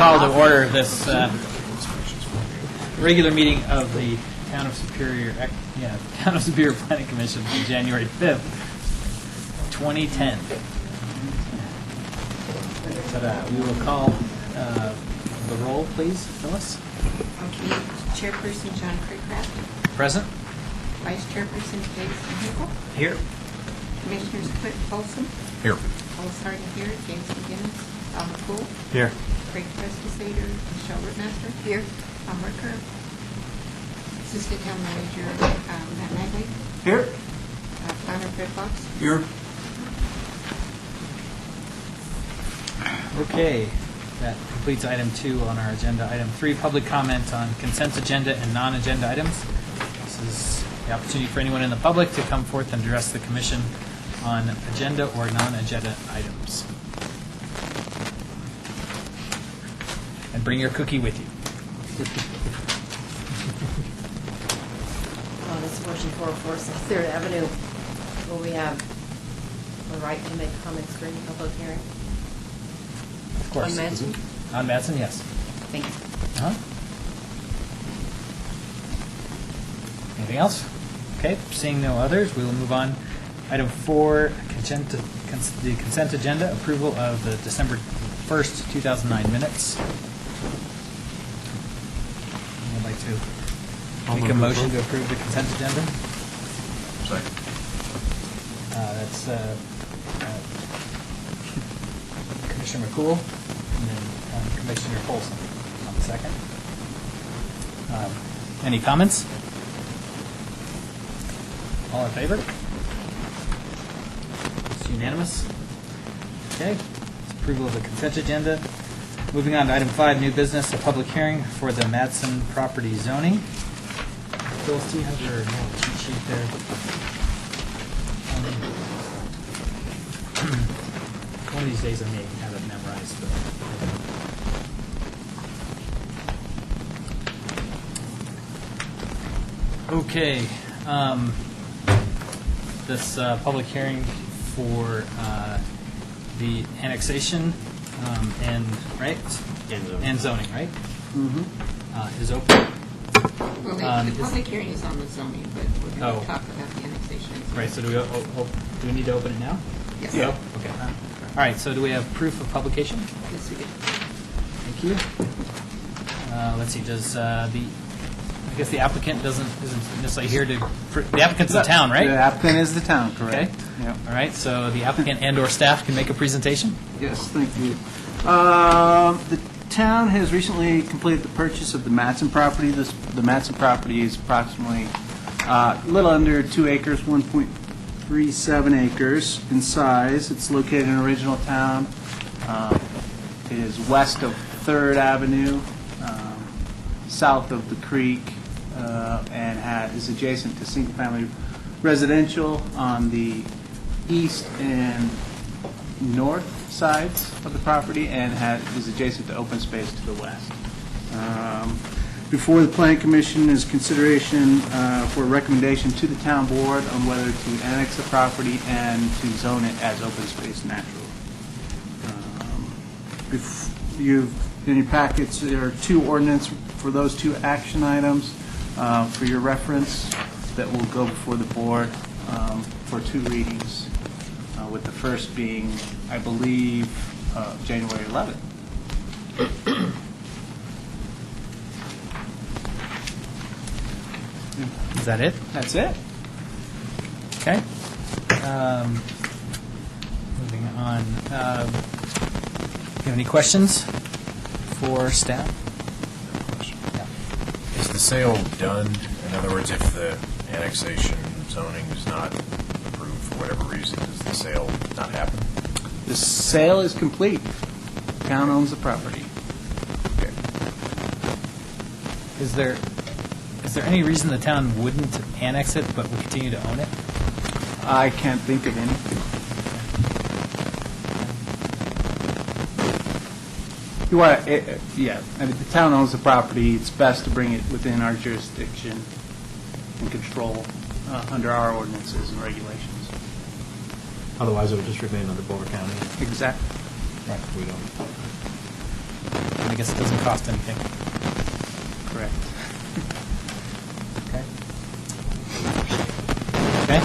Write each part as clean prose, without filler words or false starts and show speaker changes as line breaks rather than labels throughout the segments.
call to order this regular meeting of the Town of Superior Planning Commission on January 5th, 2010. We will call the roll, please, Phyllis.
Okay. Chairperson John Craycraft.
Present.
Vice Chairperson Jason Hinkle.
Here.
Commissioners Cliff Folsom.
Here.
Paul Sargent here. James McGinnis. Tom McCool.
Here.
Craig Prestisator. Michelle Whitmaster. Here. Tom Ricker. Assistant Town Manager Matt Nagley.
Here.
Planner Fred Fox.
Here.
Okay, that completes item 2 on our agenda. Item 3, public comment on consent agenda and non-agenda items. This is the opportunity for anyone in the public to come forth and address the commission on agenda or non-agenda items. And bring your cookie with you.
This is motion 404 Third Avenue. Will we have the right to make comments during the public hearing?
Of course.
On Madsen?
On Madsen, yes.
Thank you.
Anything else? Okay, seeing no others, we will move on. Item 4, the consent agenda, approval of the December 1st, 2009 minutes. I'd like to make a motion to approve the consent agenda.
Second.
That's Commissioner McCool and then Commissioner Folsom on the second. Any comments? All in favor? It's unanimous. Okay. It's approval of the consent agenda. Moving on to item 5, new business, a public hearing for the Madsen property zoning. Phyllis, do you have your cheat sheet there? One of these days I may have it memorized. But. Okay. This public hearing for the annexation and zoning, right?
Mm-hmm.
Is open.
Well, the public hearing is on the zoning, but we're going to talk about the annexation.
Right, so do we need to open it now?
Yes.
Yeah. Okay. All right, so do we have proof of publication?
Yes, we do.
Thank you. Let's see, does I guess the applicant isn't necessarily here to, the applicant's the town, right?
The applicant is the town, correct.
Okay.
Yep.
All right, so the applicant and/or staff can make a presentation?
Yes, thank you. The town has recently completed the purchase of the Madsen property. The Madsen property is approximately a little under 2 acres, 1.37 acres in size. It's located in original town. It is west of 3rd Avenue, south of the creek, and is adjacent to single-family residential on the east and north sides of the property, and is adjacent to open space to the west. Before the Planning Commission is consideration for a recommendation to the town board on whether to annex the property and to zone it as open space natural. In your packets, there are 2 ordinance for those 2 action items for your reference that will go before the board for 2 readings, with the first being, I believe, January 11th.
Is that it?
That's it.
Okay. Moving on. Do you have any questions for staff?
Is the sale done? In other words, if the annexation zoning is not approved for whatever reason, does the sale not happen?
The sale is complete. The town owns the property.
Okay.
Is there any reason the town wouldn't annex it but will continue to own it?
I can't think of anything. Yeah. I mean, the town owns the property. It's best to bring it within our jurisdiction and control under our ordinances and regulations.
Otherwise, it would just remain under Boulder County.
Exactly.
Right. We don't.
I guess it doesn't cost anything.
Correct.
Okay. Okay.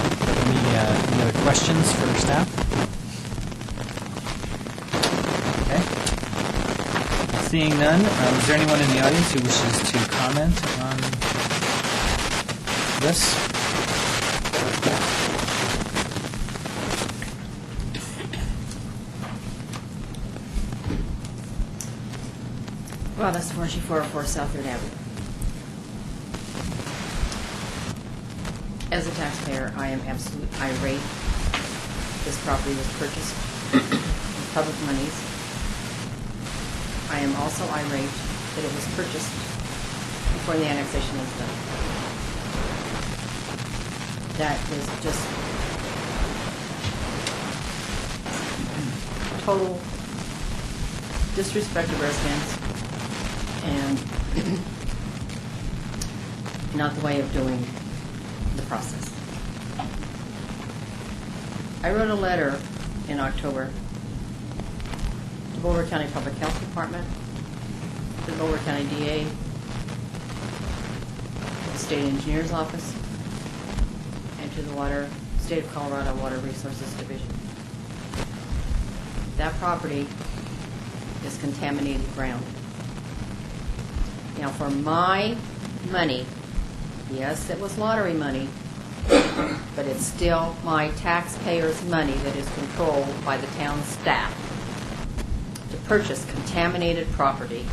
Any other questions for staff? Okay. Seeing none, is there anyone in the audience who wishes to comment on this?
Well, that's 4404 South Third Avenue. As a taxpayer, I am absolutely irate. This property was purchased with public monies. I am also irate that it was purchased before the annexation was done. That is just total disrespect of residents and not the way of doing the process. I wrote a letter in October to Boulder County Public Health Department, to the Boulder County DA, the State Engineer's Office, and to the State of Colorado Water Resources Division. That property is contaminated ground. Now, for my money, yes, it was lottery money, but it's still my taxpayers' money that is controlled by the town staff. To purchase contaminated property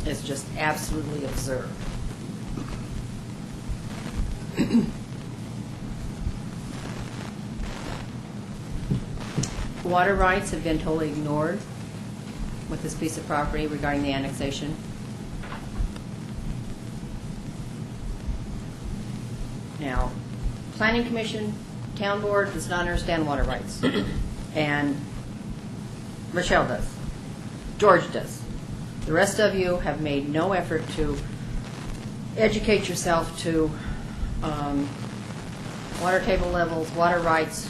is just absolutely absurd. Water rights have been totally ignored with this piece of property regarding the annexation. Now, Planning Commission, Town Board does not understand water rights. And Rochelle does. George does. The rest of you have made no effort to educate yourself to water table levels, water rights,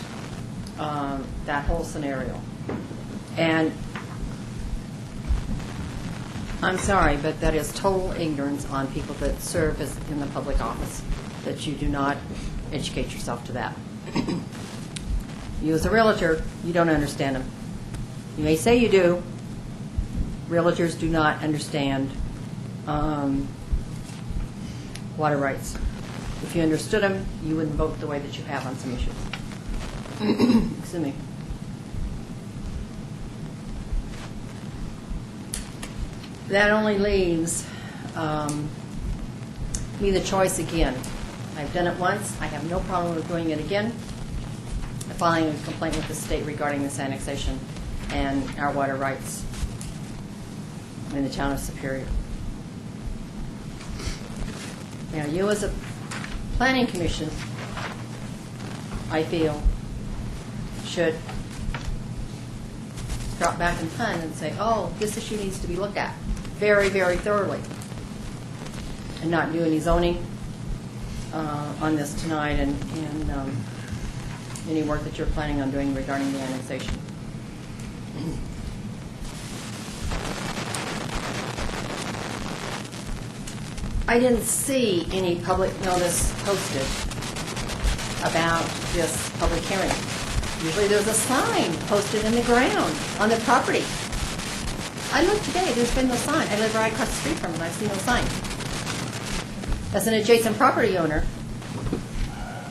that whole scenario. And I'm sorry, but that is total ignorance on people that serve in the public office, that you do not educate yourself to that. You as a realtor, you don't understand them. You may say you do. Realtors do not understand water rights. If you understood them, you wouldn't vote the way that you have on some issues. Excuse me. That only leaves me the choice again. I've done it once. I have no problem with doing it again. Filing a complaint with the state regarding this annexation and our water rights in the town of Superior. Now, you as a planning commission, I feel, should drop back in time and say, oh, this issue needs to be looked at very, very thoroughly, and not do any zoning on this tonight and any work that you're planning on doing regarding the annexation. I didn't see any public notice posted about this public hearing. Usually there's a sign posted in the ground on the property. I looked today, there's been no sign. I live right across the street from it, I've seen no sign. As an adjacent property owner,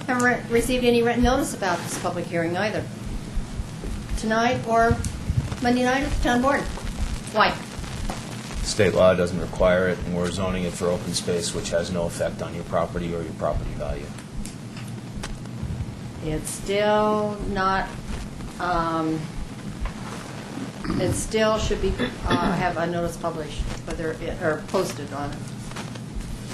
haven't received any written notice about this public hearing either. Tonight or Monday night at the town board. Why?
State law doesn't require it, and we're zoning it for open space, which has no effect on your property or your property value.
It's still not, it still should be, have a notice published, or posted on it.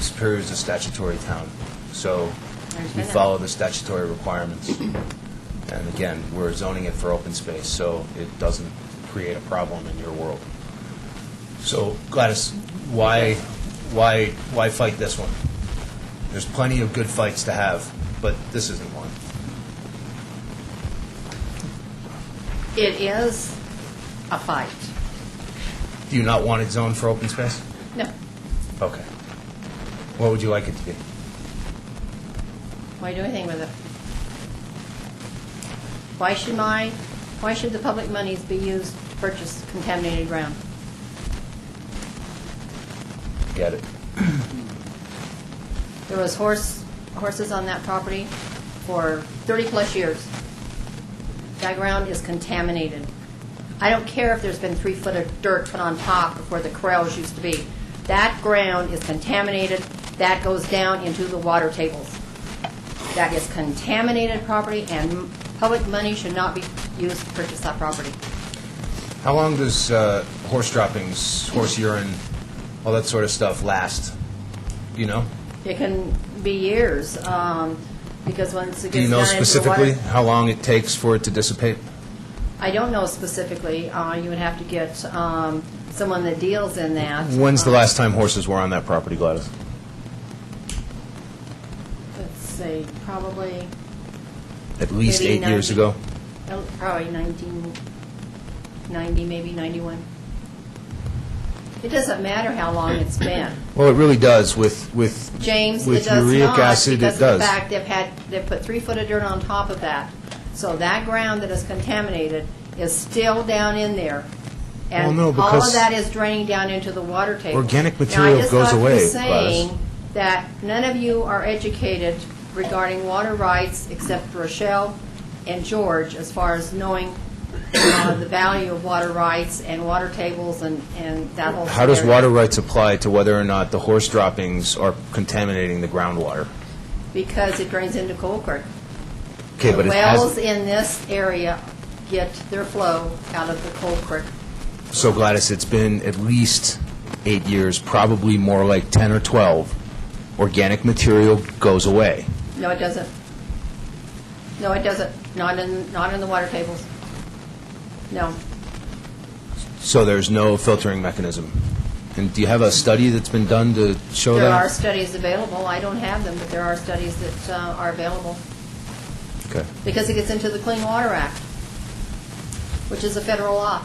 Superior is a statutory town, so
I
we
understand that.
follow the statutory requirements. And again, we're zoning it for open space, so it doesn't create a problem in your world. So Gladys, why fight this one? There's plenty of good fights to have, but this isn't one.
It is a fight.
Do you not want it zoned for open space?
No.
Okay. What would you like it to be?
Why do anything with it? Why should the public monies be used to purchase contaminated ground?
Get it.
There was horses on that property for 30-plus years. That ground is contaminated. I don't care if there's been 3 foot of dirt put on top of where the corrals used to be. That ground is contaminated. That goes down into the water tables. That is contaminated property, and public money should not be used to purchase that property.
How long does horse droppings, horse urine, all that sort of stuff last? Do you know?
It can be years, because once it
Do you
gets
know
down into the
specifically
water...
how long it takes for it to dissipate?
I don't know specifically. You would have to get someone that deals in that.
When's the last time horses were on that property, Gladys?
Let's see, probably,
At least
Maybe
8 years
90.
ago?
probably 1990, maybe 91. It doesn't matter how long it's been.
Well, it really does with
James,
with
it does
uric
not,
acid,
because
it
of the
does.
fact they've put 3 foot of dirt on top of that. So that ground that is contaminated is still down in there. And
Well, no,
all
because
of that is draining down into the water table.
organic material goes
Now, I
away,
just got through
Gladys.
saying that none of you are educated regarding water rights except Rochelle and George, as far as knowing the value of water rights and water tables and that whole
How does
scenario.
water rights apply to whether or not the horse droppings are contaminating the groundwater?
Because it drains into Coal Creek.
Okay, but
The
it
wells
has.
in this area get their flow out of the Coal Creek.
So Gladys, it's been at least 8 years, probably more like 10 or 12. Organic material goes away.
No, it doesn't. No, it doesn't. Not in the water tables. No.
So there's no filtering mechanism. And do you have a study that's been done to show
There are
that?
studies available. I don't have them, but there are studies that are available.
Okay.
Because it gets into the Clean Water Act, which is a federal law.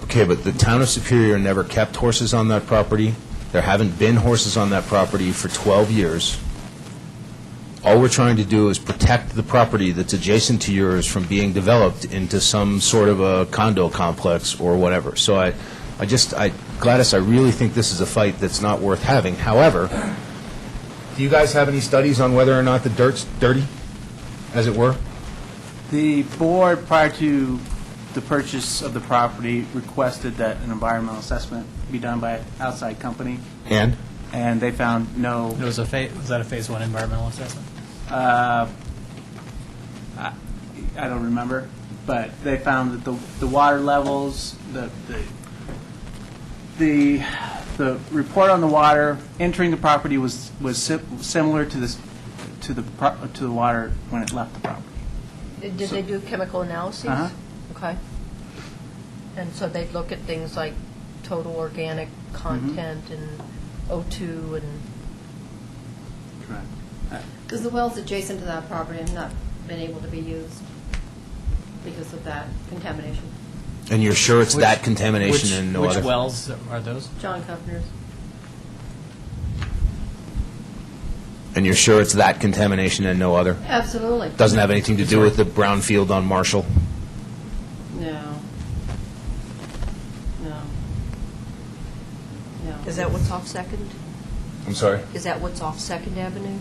Okay, but the town of Superior never kept horses on that property. There haven't been horses on that property for 12 years. All we're trying to do is protect the property that's adjacent to yours from being developed into some sort of a condo complex or whatever. So Gladys, I really think this is a fight that's not worth having. However, do you guys have any studies on whether or not the dirt's dirty, as it were?
The board, prior to the purchase of the property, requested that an environmental assessment be done by an outside company,
And?
and they found no,
Was that a Phase 1 environmental assessment?
I don't remember, but they found that the water levels, the report on the water entering the property was similar to the water when it left the property.
Did they do chemical analyses?
Uh-huh.
Okay. And so they'd look at things like total organic content and O2 and,
Correct.
Because the wells adjacent to that property have not been able to be used because of that contamination.
And you're sure it's that contamination
Which-
and no other?
Which wells are those?
John Kuffner's.
And you're sure it's that contamination and no other?
Absolutely.
Doesn't have anything to do with the brownfield on Marshall?
No. No. No.
is that what's off Second?
I'm sorry?
Is that what's off Second Avenue?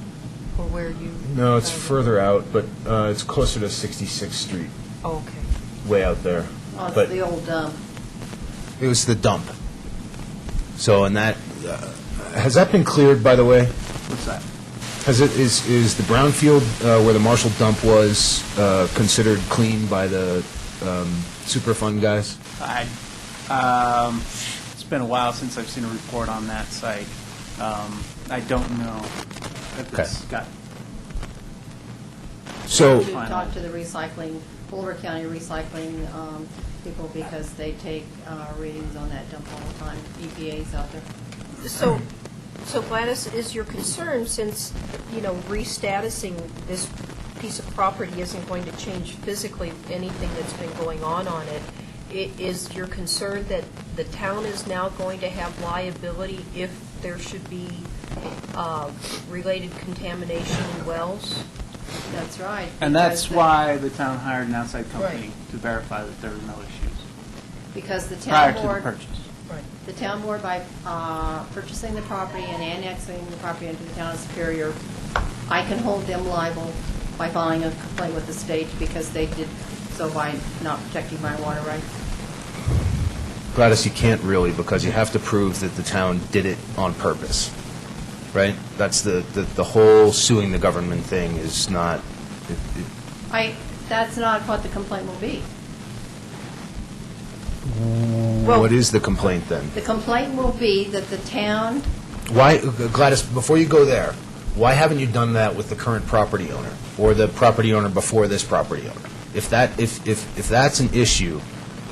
Or where you?
No, it's further out, but it's closer to 66th Street,
Oh, okay.
way out there.
Oh, it's
But
the old dump.
it was the dump. So, and that, has that been cleared, by the way?
What's that?
Is the brownfield where the Marshall dump was considered clean by the Superfund guys?
It's been a while since I've seen a report on that site. I don't know if it's got,
So,
We talked to the recycling, Boulder County recycling people because they take readings on that dump all the time. EPA's out there.
So Gladys, is your concern, since, restatusing this piece of property isn't going to change physically anything that's been going on it, is your concern that the town is now going to have liability if there should be related contamination in wells?
That's right.
And that's
because
why the town hired an outside company
Right.
to verify that there were no issues
Because the
prior
town
to the
board,
purchase.
Right.
the town board, by purchasing the property and annexing the property into the town of Superior, I can hold them liable by filing a complaint with the state because they did so by not protecting my water rights.
Gladys, you can't really, because you have to prove that the town did it on purpose, right? That's the whole suing the government thing is not,
That's not what the complaint will be.
what is the complaint then?
The complaint will be that the town,
Why, Gladys, before you go there, why haven't you done that with the current property owner, or the property owner before this property owner? If that's an issue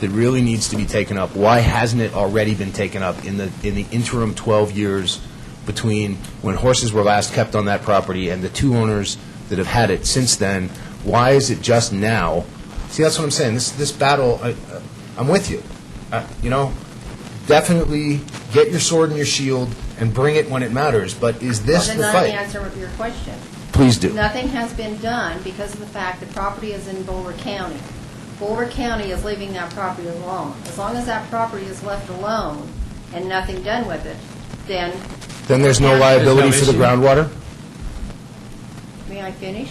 that really needs to be taken up, why hasn't it already been taken up in the interim 12 years between when horses were last kept on that property and the two owners that have had it since then? Why is it just now? See, that's what I'm saying. This battle, I'm with you. Definitely get your sword and your shield and bring it when it matters, but is this
well,
the
then let me
fight?
answer your question.
Please do.
Nothing has been done because of the fact the property is in Boulder County. Boulder County is leaving that property alone. As long as that property is left alone and nothing done with it, then...
Then there's no
There's no
liability for the
issue.
groundwater?
May I finish?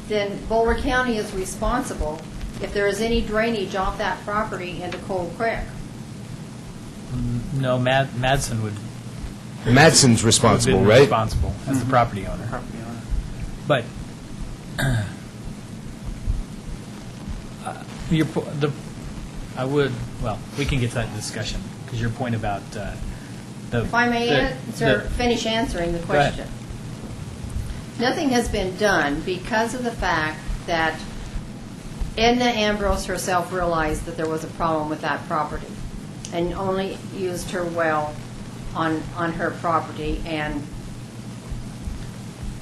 Then Boulder County is responsible if there is any drainage off that property into Cold Creek.
No, Madsen would
Madson's
have
responsible,
been
right?
responsible as the property owner.
Property owner.
But we can get to that discussion, because your point about the...
If I may finish answering the
Go ahead.
question. Nothing has been done because of the fact that Edna Ambrose herself realized that there was a problem with that property and only used her well on her property and,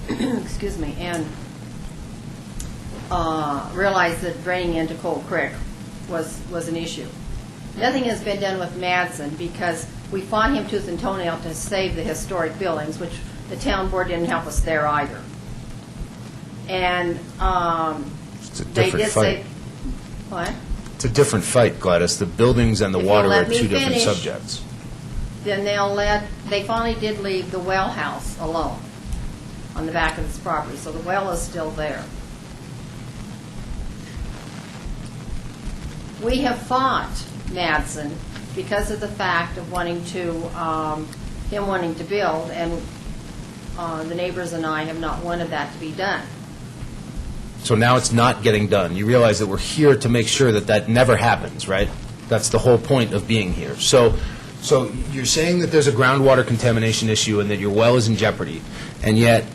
excuse me, and realized that draining into Cold Creek was an issue. Nothing has been done with Madsen because we fought him tooth and toenail to save the historic buildings, which the town board didn't help us there either. And
It's a
they
different
did
fight.
say, what?
It's a different fight, Gladys. The buildings and the
If you
water are
let me
two different
finish.
subjects.
Then they finally did leave the well house alone on the back of this property, so the well is still there. We have fought Madsen because of the fact of him wanting to build, and the neighbors and I have not wanted that to be done.
So now it's not getting done. You realize that we're here to make sure that that never happens, right? That's the whole point of being here. So you're saying that there's a groundwater contamination issue and that your well is in jeopardy, and yet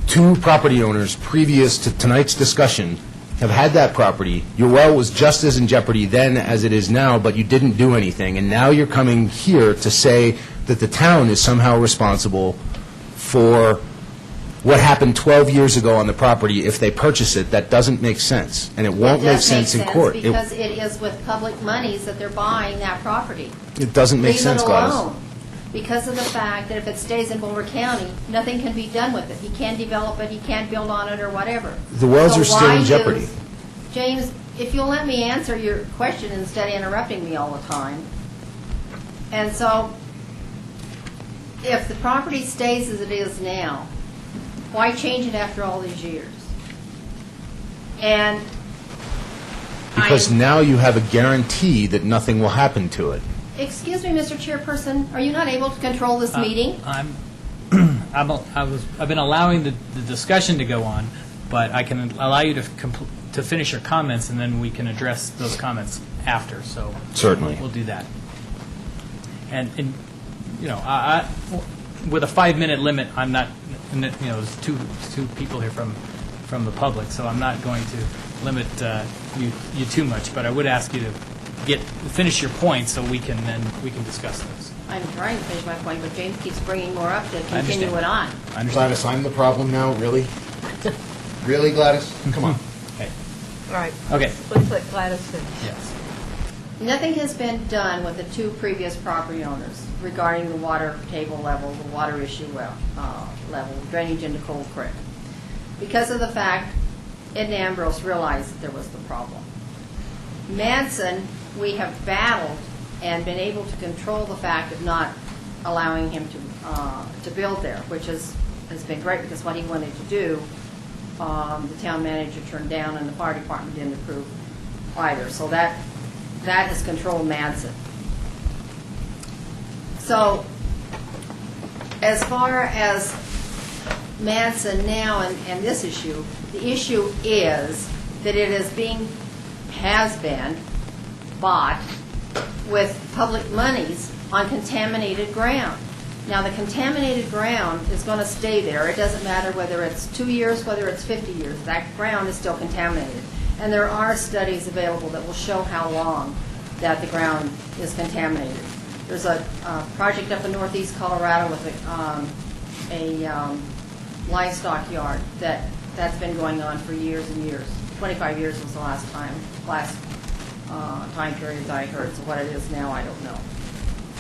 two property owners previous to tonight's discussion have had that property. Your well was just as in jeopardy then as it is now, but you didn't do anything, and now you're coming here to say that the town is somehow responsible for what happened 12 years ago on the property if they purchase it. That doesn't make sense, and it won't make sense in court.
It does make sense because it is with public monies that they're buying that property.
It doesn't make sense, Gladys.
Leave it alone, because of the fact that if it stays in Boulder County, nothing can be done with it. He can't develop it, he can't build on it, or whatever.
The wells
So
are still
why
in jeopardy.
James, if you'll let me answer your question instead of interrupting me all the time. And so, if the property stays as it is now, why change it after all these years? And
Because now you have a guarantee that nothing will happen to it.
excuse me, Mr. Chairperson, are you not able to control this meeting?
I've been allowing the discussion to go on, but I can allow you to finish your comments, and then we can address those comments after, so.
Certainly.
We'll do that. And with a 5-minute limit, I'm not, there's two people here from the public, so I'm not going to limit you too much, but I would ask you to finish your points so we can discuss those.
I'm trying to finish my point, but James keeps bringing more up to
understand.
continue it on.
I understand.
Gladys, I'm the problem now, really? Really, Gladys? Come on.
Okay.
All right.
Okay.
Let's let Gladys finish.
Yes.
Nothing has been done with the two previous property owners regarding the water table level, the water issue level, drainage into Cold Creek. Because of the fact Ed and Ambrose realized that there was the problem. Manson, we have battled and been able to control the fact of not allowing him to build there, which has been great because what he wanted to do, the town manager turned down and the fire department didn't approve either. So that has controlled Manson. So as far as Manson now and this issue, the issue is that it has been bought with public monies on contaminated ground. Now, the contaminated ground is going to stay there. It doesn't matter whether it's 2 years, whether it's 50 years. That ground is still contaminated. And there are studies available that will show how long that the ground is contaminated. There's a project up in northeast Colorado with a livestock yard that's been going on for years and years. 25 years was the last time period I heard. So what it is now, I don't know.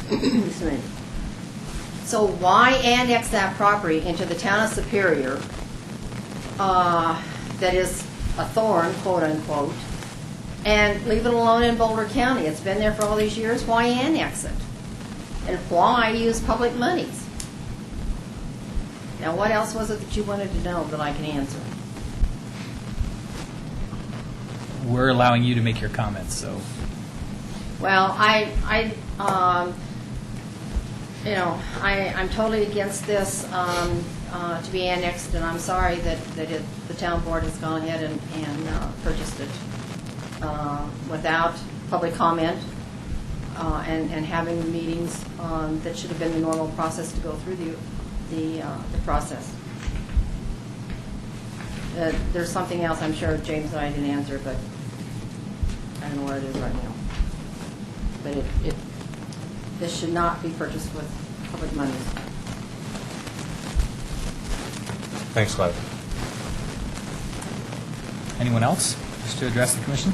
Excuse me. So why annex that property into the town of Superior that is a thorn, quote unquote, and leave it alone in Boulder County? It's been there for all these years. Why annex it? And why use public monies? Now, what else was it that you wanted to know that I can answer?
We're allowing you to make your comments, so.
Well, I'm totally against this to be annexed, and I'm sorry that the town board has gone ahead and purchased it without public comment and having the meetings that should have been the normal process to go through the process. There's something else I'm sure James and I didn't answer, but I don't know what it is right now. But this should not be purchased with public money.
Thanks, Clive.
Anyone else wish to address the commission?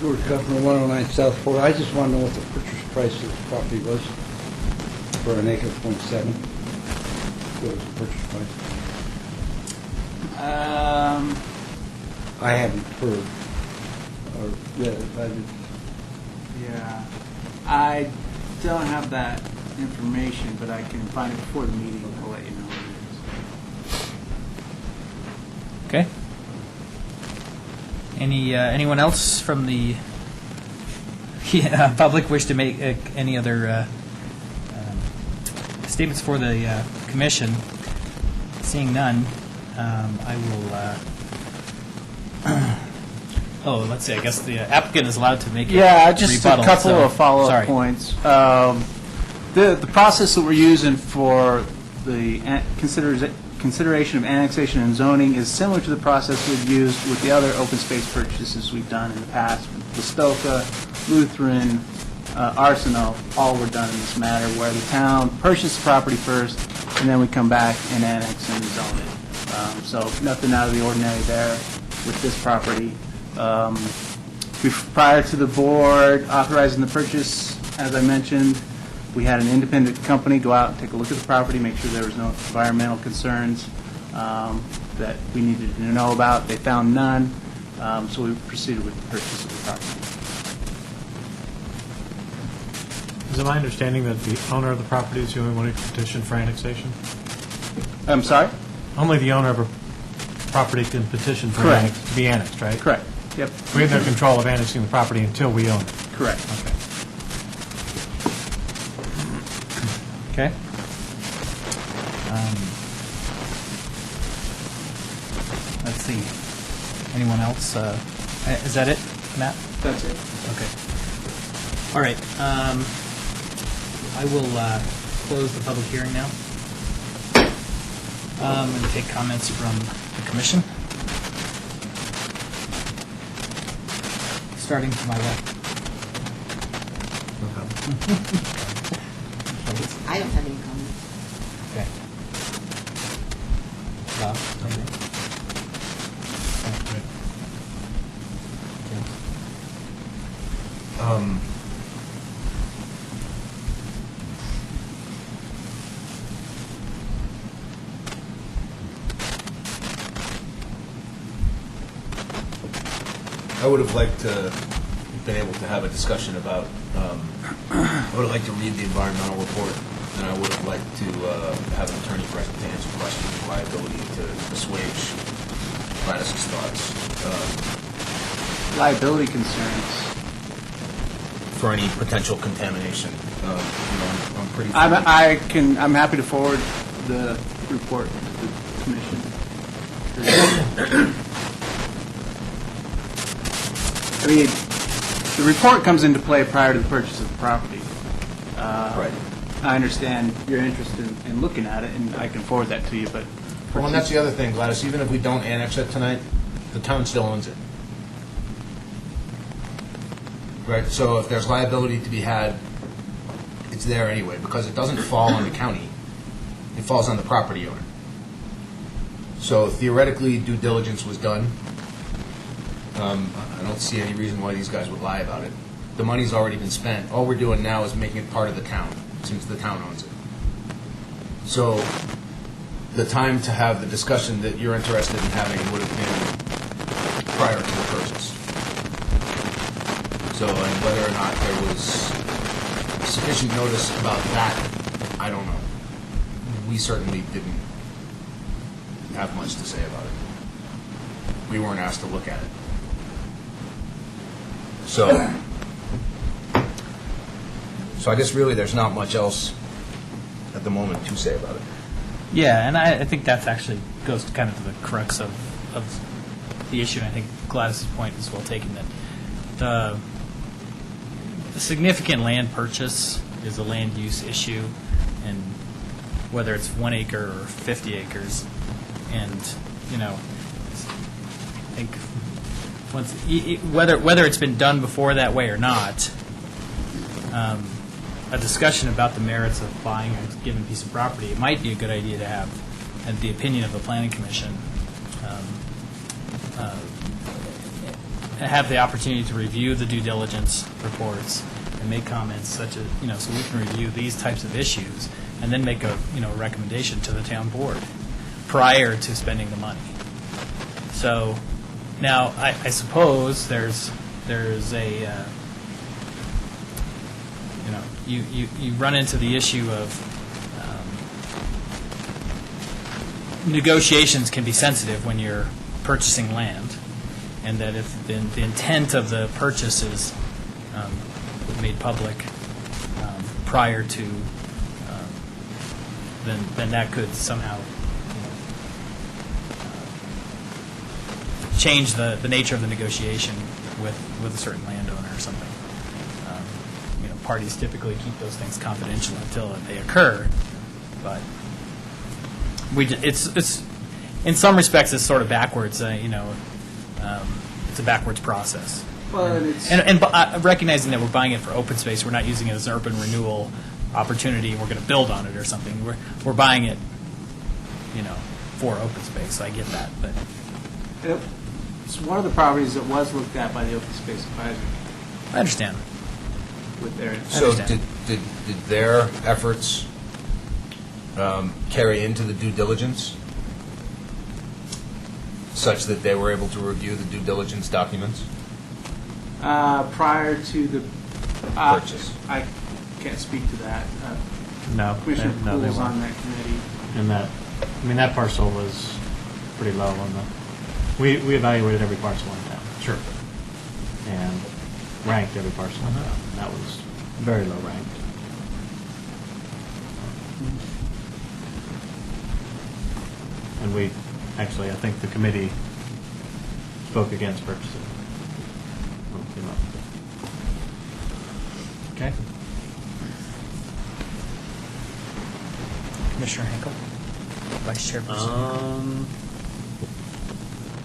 George Huffman, 109 South Florida. I just want to know what the purchase price of the property was for an acre, .7. What was the purchase price? I haven't heard or read it.
Yeah, I don't have that information, but I can find it before the meeting. I'll let you know what it is.
Okay. Anyone else from the public wish to make any other statements for the commission? Seeing none, I will. Let's see. I guess the applicant is allowed to make
Yeah,
a
just
rebuttal,
a couple
so-
of follow-up
sorry.
points. The process that we're using for the consideration of annexation and zoning is similar to the process we've used with the other open space purchases we've done in the past. Westoka, Lutheran, Arsenal, all were done in this matter, where the town purchased the property first, and then we come back and annex and zone it. So nothing out of the ordinary there with this property. Prior to the board authorizing the purchase, as I mentioned, we had an independent company go out and take a look at the property, make sure there was no environmental concerns that we needed to know about. They found none, so we proceeded with the purchase of the property.
Is it my understanding that the owner of the property is the only one who can petition for annexation?
I'm sorry?
Only the owner of a property can petition for
Correct.
to be annexed, right?
Correct. Yep,
We have no control of annexing the property until we own it.
correct.
Okay. Let's see. Anyone else? Is that it, Matt?
That's it.
Okay. All right. I will close the public hearing now. I'm going to take comments from the commission. Starting to my left.
I don't have any comments.
Okay. Bob?
I would have liked to been able to have a discussion about, I would have liked to read the environmental report, and I would have liked to have an attorney present to answer questions of liability to assuage Gladys's thoughts
Liability concerns.
for any potential contamination. I'm pretty.
I'm happy to forward the report to the commission. I mean, the report comes into play prior to the purchase of the property.
Right.
I understand your interest in looking at it, and I can forward that to you, but...
Well, and that's the other thing, Gladys, even if we don't annex it tonight, the town still owns it. Right, so if there's liability to be had, it's there anyway, because it doesn't fall on the county. It falls on the property owner. So theoretically, due diligence was done. I don't see any reason why these guys would lie about it. The money's already been spent. All we're doing now is making it part of the town, since the town owns it. So the time to have the discussion that you're interested in having would have been prior to the purchase. So, and whether or not there was sufficient notice about that, I don't know. We certainly didn't have much to say about it. We weren't asked to look at it. So I guess really there's not much else at the moment to say about it.
Yeah, and I think that's actually goes kind of to the crux of the issue, and I think Gladys's point is well taken, that the significant land purchase is a land use issue, and whether it's 1 acre or 50 acres, and, I think once, whether it's been done before that way or not, a discussion about the merits of buying a given piece of property, it might be a good idea to have, and the opinion of the planning commission, have the opportunity to review the due diligence reports and make comments such as, so we can review these types of issues and then make a, recommendation to the town board prior to spending the money. So now, I suppose there's a, you run into the issue of negotiations can be sensitive when you're purchasing land, and that if the intent of the purchase is made public prior to, then that could somehow change the nature of the negotiation with a certain landowner or something. Parties typically keep those things confidential until they occur, but it's in some respects it's sort of backwards. It's a backwards process.
Well, and it's...
And recognizing that we're buying it for open space, we're not using it as an urban renewal opportunity, and we're going to build on it or something. We're buying it, for open space. I get that, but
It's one of the properties that was looked at by the Open Space Advisory
I understand.
with their...
So
understand.
did their efforts carry into the due diligence such that they were able to review the due diligence documents?
Prior to the...
Purchase.
I can't speak to that.
No,
Commissioner
no, they
Poole's on
weren't.
that committee.
And that parcel was pretty low on the, we evaluated every parcel in town. Sure. And ranked every parcel in town. And that was very low ranked. And I think the committee spoke against purchasing. when it came up.
Okay. Commissioner Henkel, Vice Chairperson.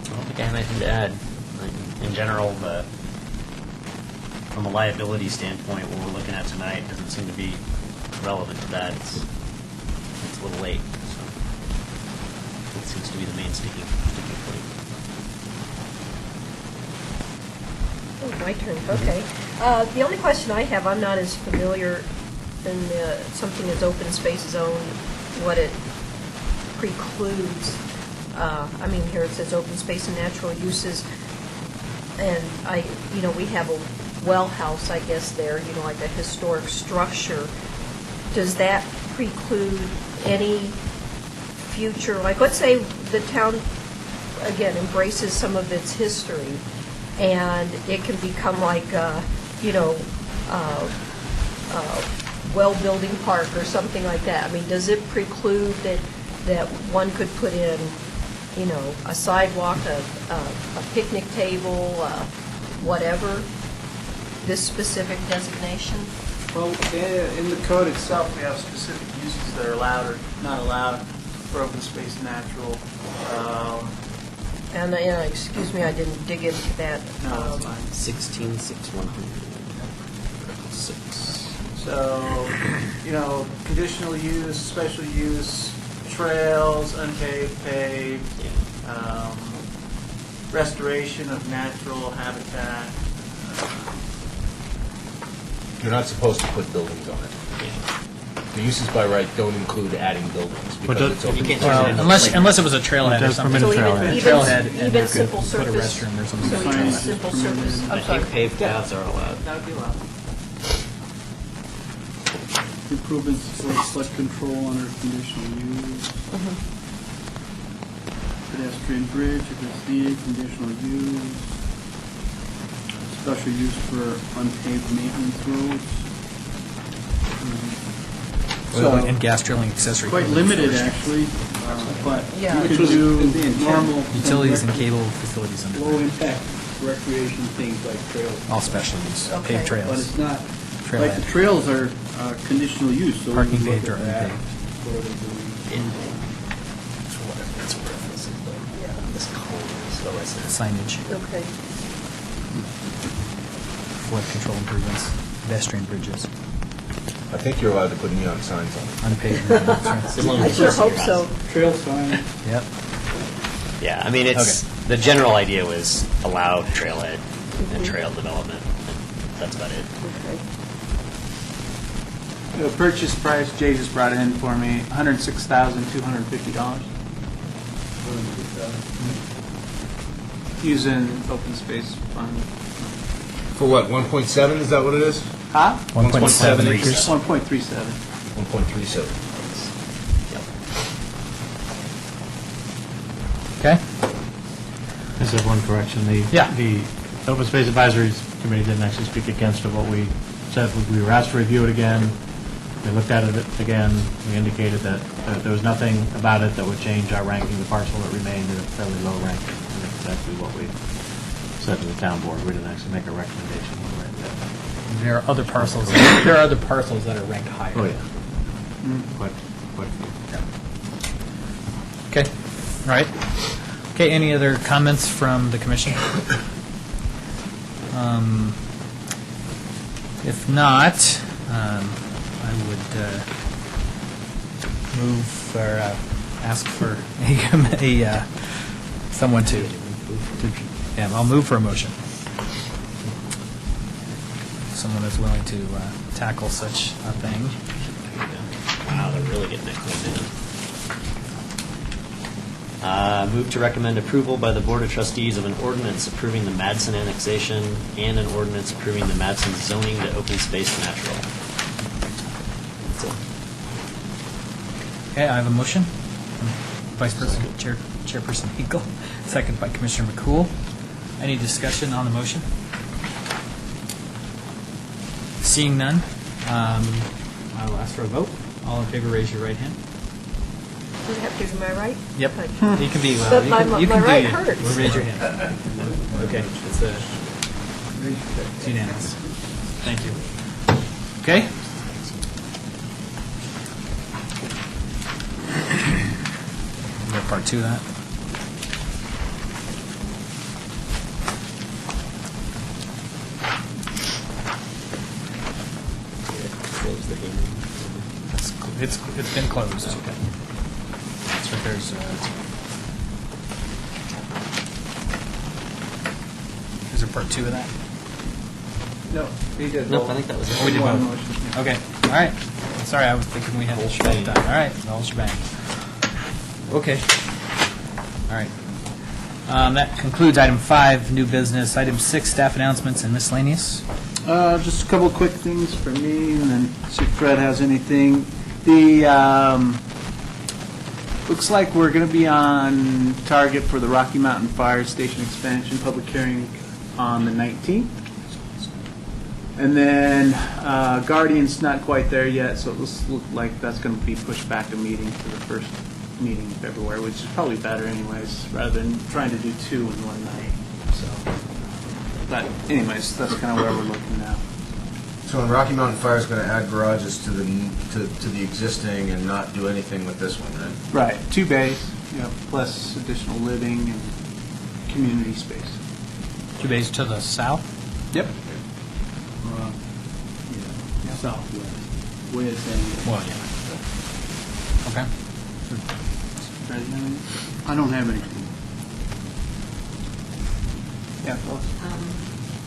I don't think I have anything to add. In general, from a liability standpoint, what we're looking at tonight doesn't seem to be relevant to that. It's a little late, so it seems to be the main sticking point.
Oh, my turn, okay. The only question I have, I'm not as familiar in something as open space zone, what it precludes. I mean, here it says open space and natural uses, and we have a well house, I guess, there, like a historic structure. Does that preclude any future, like, let's say the town, again, embraces some of its history, and it can become like, well-building park or something like that. I mean, does it preclude that one could put in, a sidewalk, a picnic table, whatever, this specific designation?
Well, in the code itself, we have specific uses that are allowed or not allowed for open space and natural.
And excuse me, I didn't dig into that.
No, that's fine.
16.6.100.
So, conditional use, special use, trails, unpaved, paved, restoration of natural habitat.
You're not supposed to put buildings on it. The uses by right don't include adding buildings
But
because
does-
it's open
You can't
space.
turn it into
Unless it was a trailhead
It
or
does
something.
permit a
So
trailhead.
Trailhead, and
even
you could
simple
put a
surface.
restroom or something.
So even simple surface, I'm
I
sorry.
think paved paths are allowed.
That would be allowed.
Improvements for flood control under conditional use. Pedestrian bridge, if it's needed, conditional use. Special use for unpaved maintenance roads.
And gas drilling accessory.
Quite limited, actually, but
Yeah.
you
Which
could
was
do
the intent.
normal.
Utilities and cable facilities under
Low impact recreation things like trails.
all special use,
Okay.
paved
But
trails.
it's not, like
Trailhead.
the trails are conditional use, so we
Parking
would look
paved or
at that.
unpaved.
What are they doing?
That's where this column is. So I said,
Signage,
Okay.
flood control improvements, pedestrian bridges,
I think you're allowed to put neon signs on it.
unpaved. maintenance,
as long
I
as
sure
it's close to
hope
your
so.
house.
Trail sign,
Yep.
Yeah, I mean, it's, the general idea was allow trailhead and trail development. That's about it.
Okay.
The purchase price, Jay just brought it in for me, $106,250. Using open space fund.
For what, 1.7, is that what it is?
Huh?
1.7 acres.
1.37.
1.37.
Okay.
Just have one correction.
Yeah.
The Open Space Advisory Committee didn't actually speak against it. What we said, we were asked to review it again. We looked at it again. We indicated that there was nothing about it that would change our ranking. The parcel that remained at a fairly low ranking. And that's exactly what we said to the town board. We didn't actually make a recommendation one way or the other.
There are other parcels. There are other parcels that are ranked higher.
Oh, yeah. Quite a few.
Okay. All right. Okay. Any other comments from the commission? If not, I would move or ask for someone to. Yeah, I'll move for a motion. Someone that's willing to tackle such a thing.
Wow, they're really getting it cleaned in. Move to recommend approval by the Board of Trustees of an ordinance approving the Madsen annexation and an ordinance approving the Madsen zoning to open space natural. That's it.
Okay, I have a motion. Vice President, Chairperson Hinkle, second by Commissioner McCool. Any discussion on the motion? Seeing none, I will ask for a vote. All in favor, raise your right hand.
Do I have to do my right?
Yep.
Like-
You can be,
But
you
my-
can, you
my
can
right
do,
hurts.
We'll raise your hand. Okay, it's unanimous. Thank you. Okay? We got part two of that.
Close the hearing.
It's been closed. Okay. So there's is there part two of that?
No, he did.
Nope, I think that was it.
We did
One
both.
motion, yeah.
Okay, all right. Sorry, I was thinking we had
Whole
both
shebang.
done. All right, the whole shebang. Okay. All right. That concludes item 5, new business. Item 6, staff announcements and miscellaneous.
Just a couple of quick things for me, and then see if Fred has anything. Looks like we're going to be on target for the Rocky Mountain Fire Station expansion public hearing on the 19th. And then Guardian's not quite there yet, so it looks like that's going to be pushed back a meeting to the first meeting in February, which is probably better anyways, rather than trying to do 2 in one night. So, but anyways, that's kind of where we're looking now.
So Rocky Mountain Fire is going to add garages to the existing and not do anything with this one, right?
Right, 2 bays, plus additional living and community space.
2 bays to the south.
Yep. Southwest. Way of saying it.
Well, yeah. Okay.
I don't have anything. Yeah, Phyllis?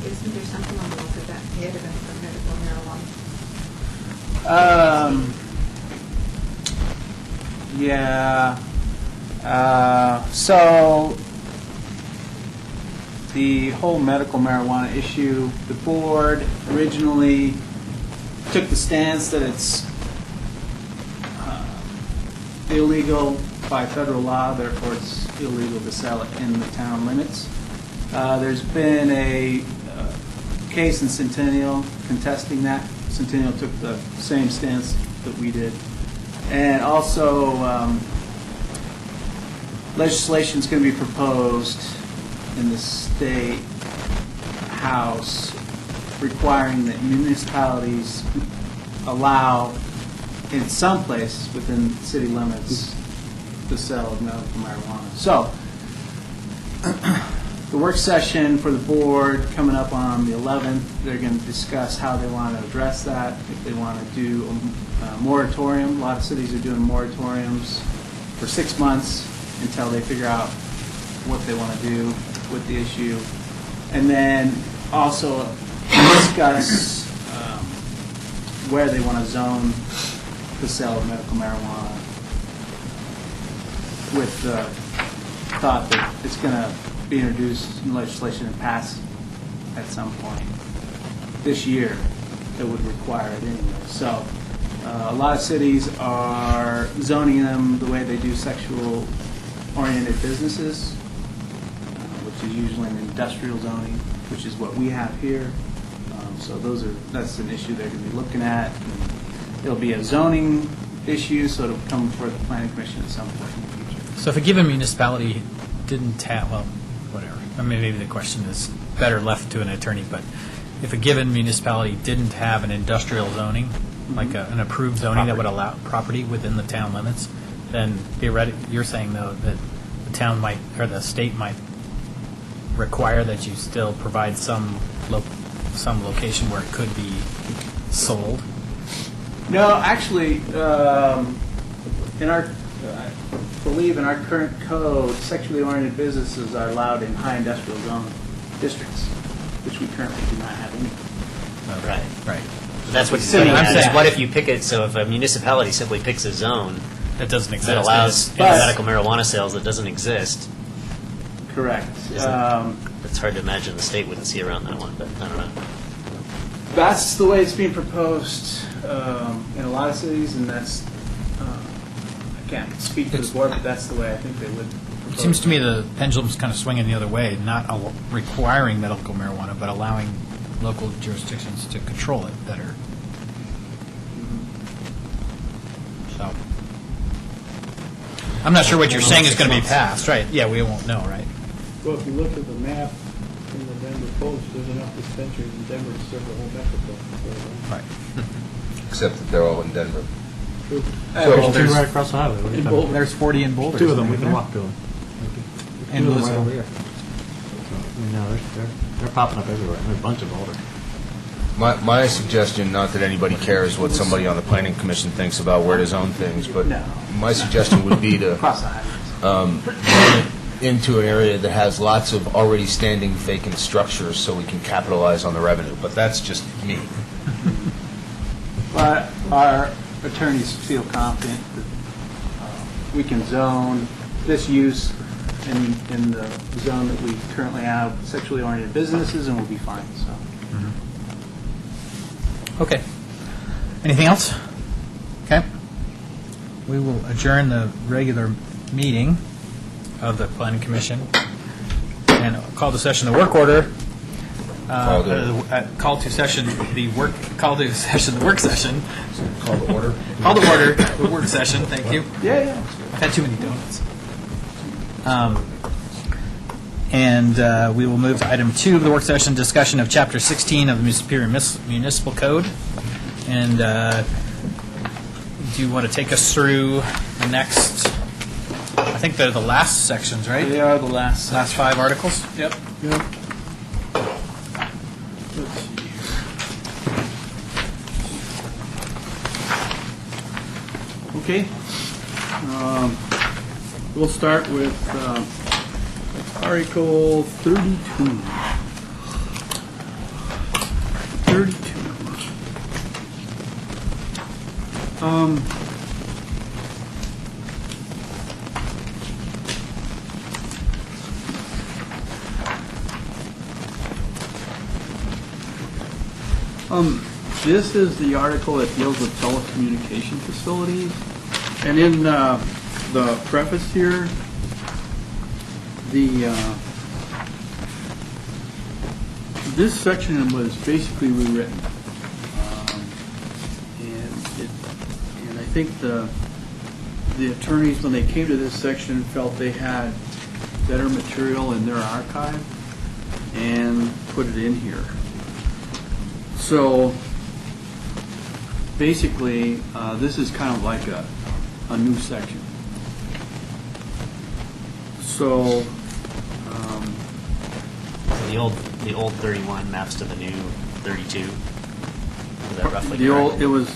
Isn't there something on the look of that head about medical marijuana?
Yeah. So the whole medical marijuana issue, the board originally took the stance that it's illegal by federal law, therefore it's illegal to sell it in the town limits. There's been a case in Centennial contesting that. Centennial took the same stance that we did. And also, legislation is going to be proposed in the state house requiring that municipalities allow, in some places within city limits, the sale of medical marijuana. So, the work session for the board coming up on the 11th, they're going to discuss how they want to address that, if they want to do a moratorium. A lot of cities are doing moratoriums for 6 months until they figure out what they want to do with the issue. And then also discuss where they want to zone the sale of medical marijuana with the thought that it's going to be introduced in legislation and pass at some point this year that would require it anyway. So a lot of cities are zoning them the way they do sexual-oriented businesses, which is usually an industrial zoning, which is what we have here. So that's an issue they're going to be looking at. And it'll be a zoning issue, so it'll come before the planning commission at some point in the future.
So if a given municipality didn't have, well, whatever. I mean, maybe the question is better left to an attorney, but if a given municipality didn't have an industrial zoning, like an approved zoning that would allow property within the town limits, then theoretically, you're saying, though, that the town might, or the state might require that you still provide some location where it could be sold?
No, actually, in our, I believe in our current code, sexually oriented businesses are allowed in high industrial zone districts, which we currently do not have any.
Right. That's what
saying.
I'm
I'm
saying.
saying.
What if you pick it, so if a municipality simply picks a zone
That doesn't exist.
that allows
But-
medical marijuana sales that doesn't exist,
Correct.
it's hard to imagine the state wouldn't see around that one, but I don't know.
That's the way it's being proposed in a lot of cities, and that's, I can't speak for the board, but that's the way I think they would propose
It seems to me
it.
the pendulum's kind of swinging the other way, not requiring medical marijuana, but allowing local jurisdictions to control it better. So, I'm not sure what you're saying is going to be passed, right? Yeah, we won't know, right?
Well, if you look at the map in the Denver Post, there's enough dispensaries in Denver to serve the whole metropole.
Right.
Except that they're all in Denver.
True.
There's two right across the highway. What are you
In
talking
Boulder.
There's 40 in Boulder.
about? Two of them, we
isn't
can
there?
walk to them.
And
Two of them right
Louisville.
over here. So, I mean, no, they're popping up everywhere. There's a bunch of Boulder.
My suggestion, not that anybody cares what somebody on the planning commission thinks about where to zone things, but
No.
my suggestion would be to
Across the highways.
into an area that has lots of already standing vacant structures so we can capitalize on the revenue, but that's just me.
But our attorneys feel confident that we can zone this use in the zone that we currently have sexually oriented businesses, and we'll be fine, so.
Okay. Anything else? Okay. We will adjourn the regular meeting of the Planning Commission and call the session the work order. Call to session the work session.
Call to order.
Call to order the work session. Thank you.
Yeah.
I've had too many donuts. And we will move to item 2 of the work session, discussion of Chapter 16 of the Superior Municipal Code. And do you want to take us through the next, I think they're the last sections, right?
They are the last.
Last 5 articles?
Yep.
Let's see here. Okay. We'll start with Article 32. 32. This is the article that deals with telecommunication facilities. And in the preface here, this section was basically rewritten. And I think the attorneys, when they came to this section, felt they had better material in their archive and put it in here. So basically, this is kind of like a new section. So
The old 31 maps to the new 32. Is that roughly
the
correct?
old, it was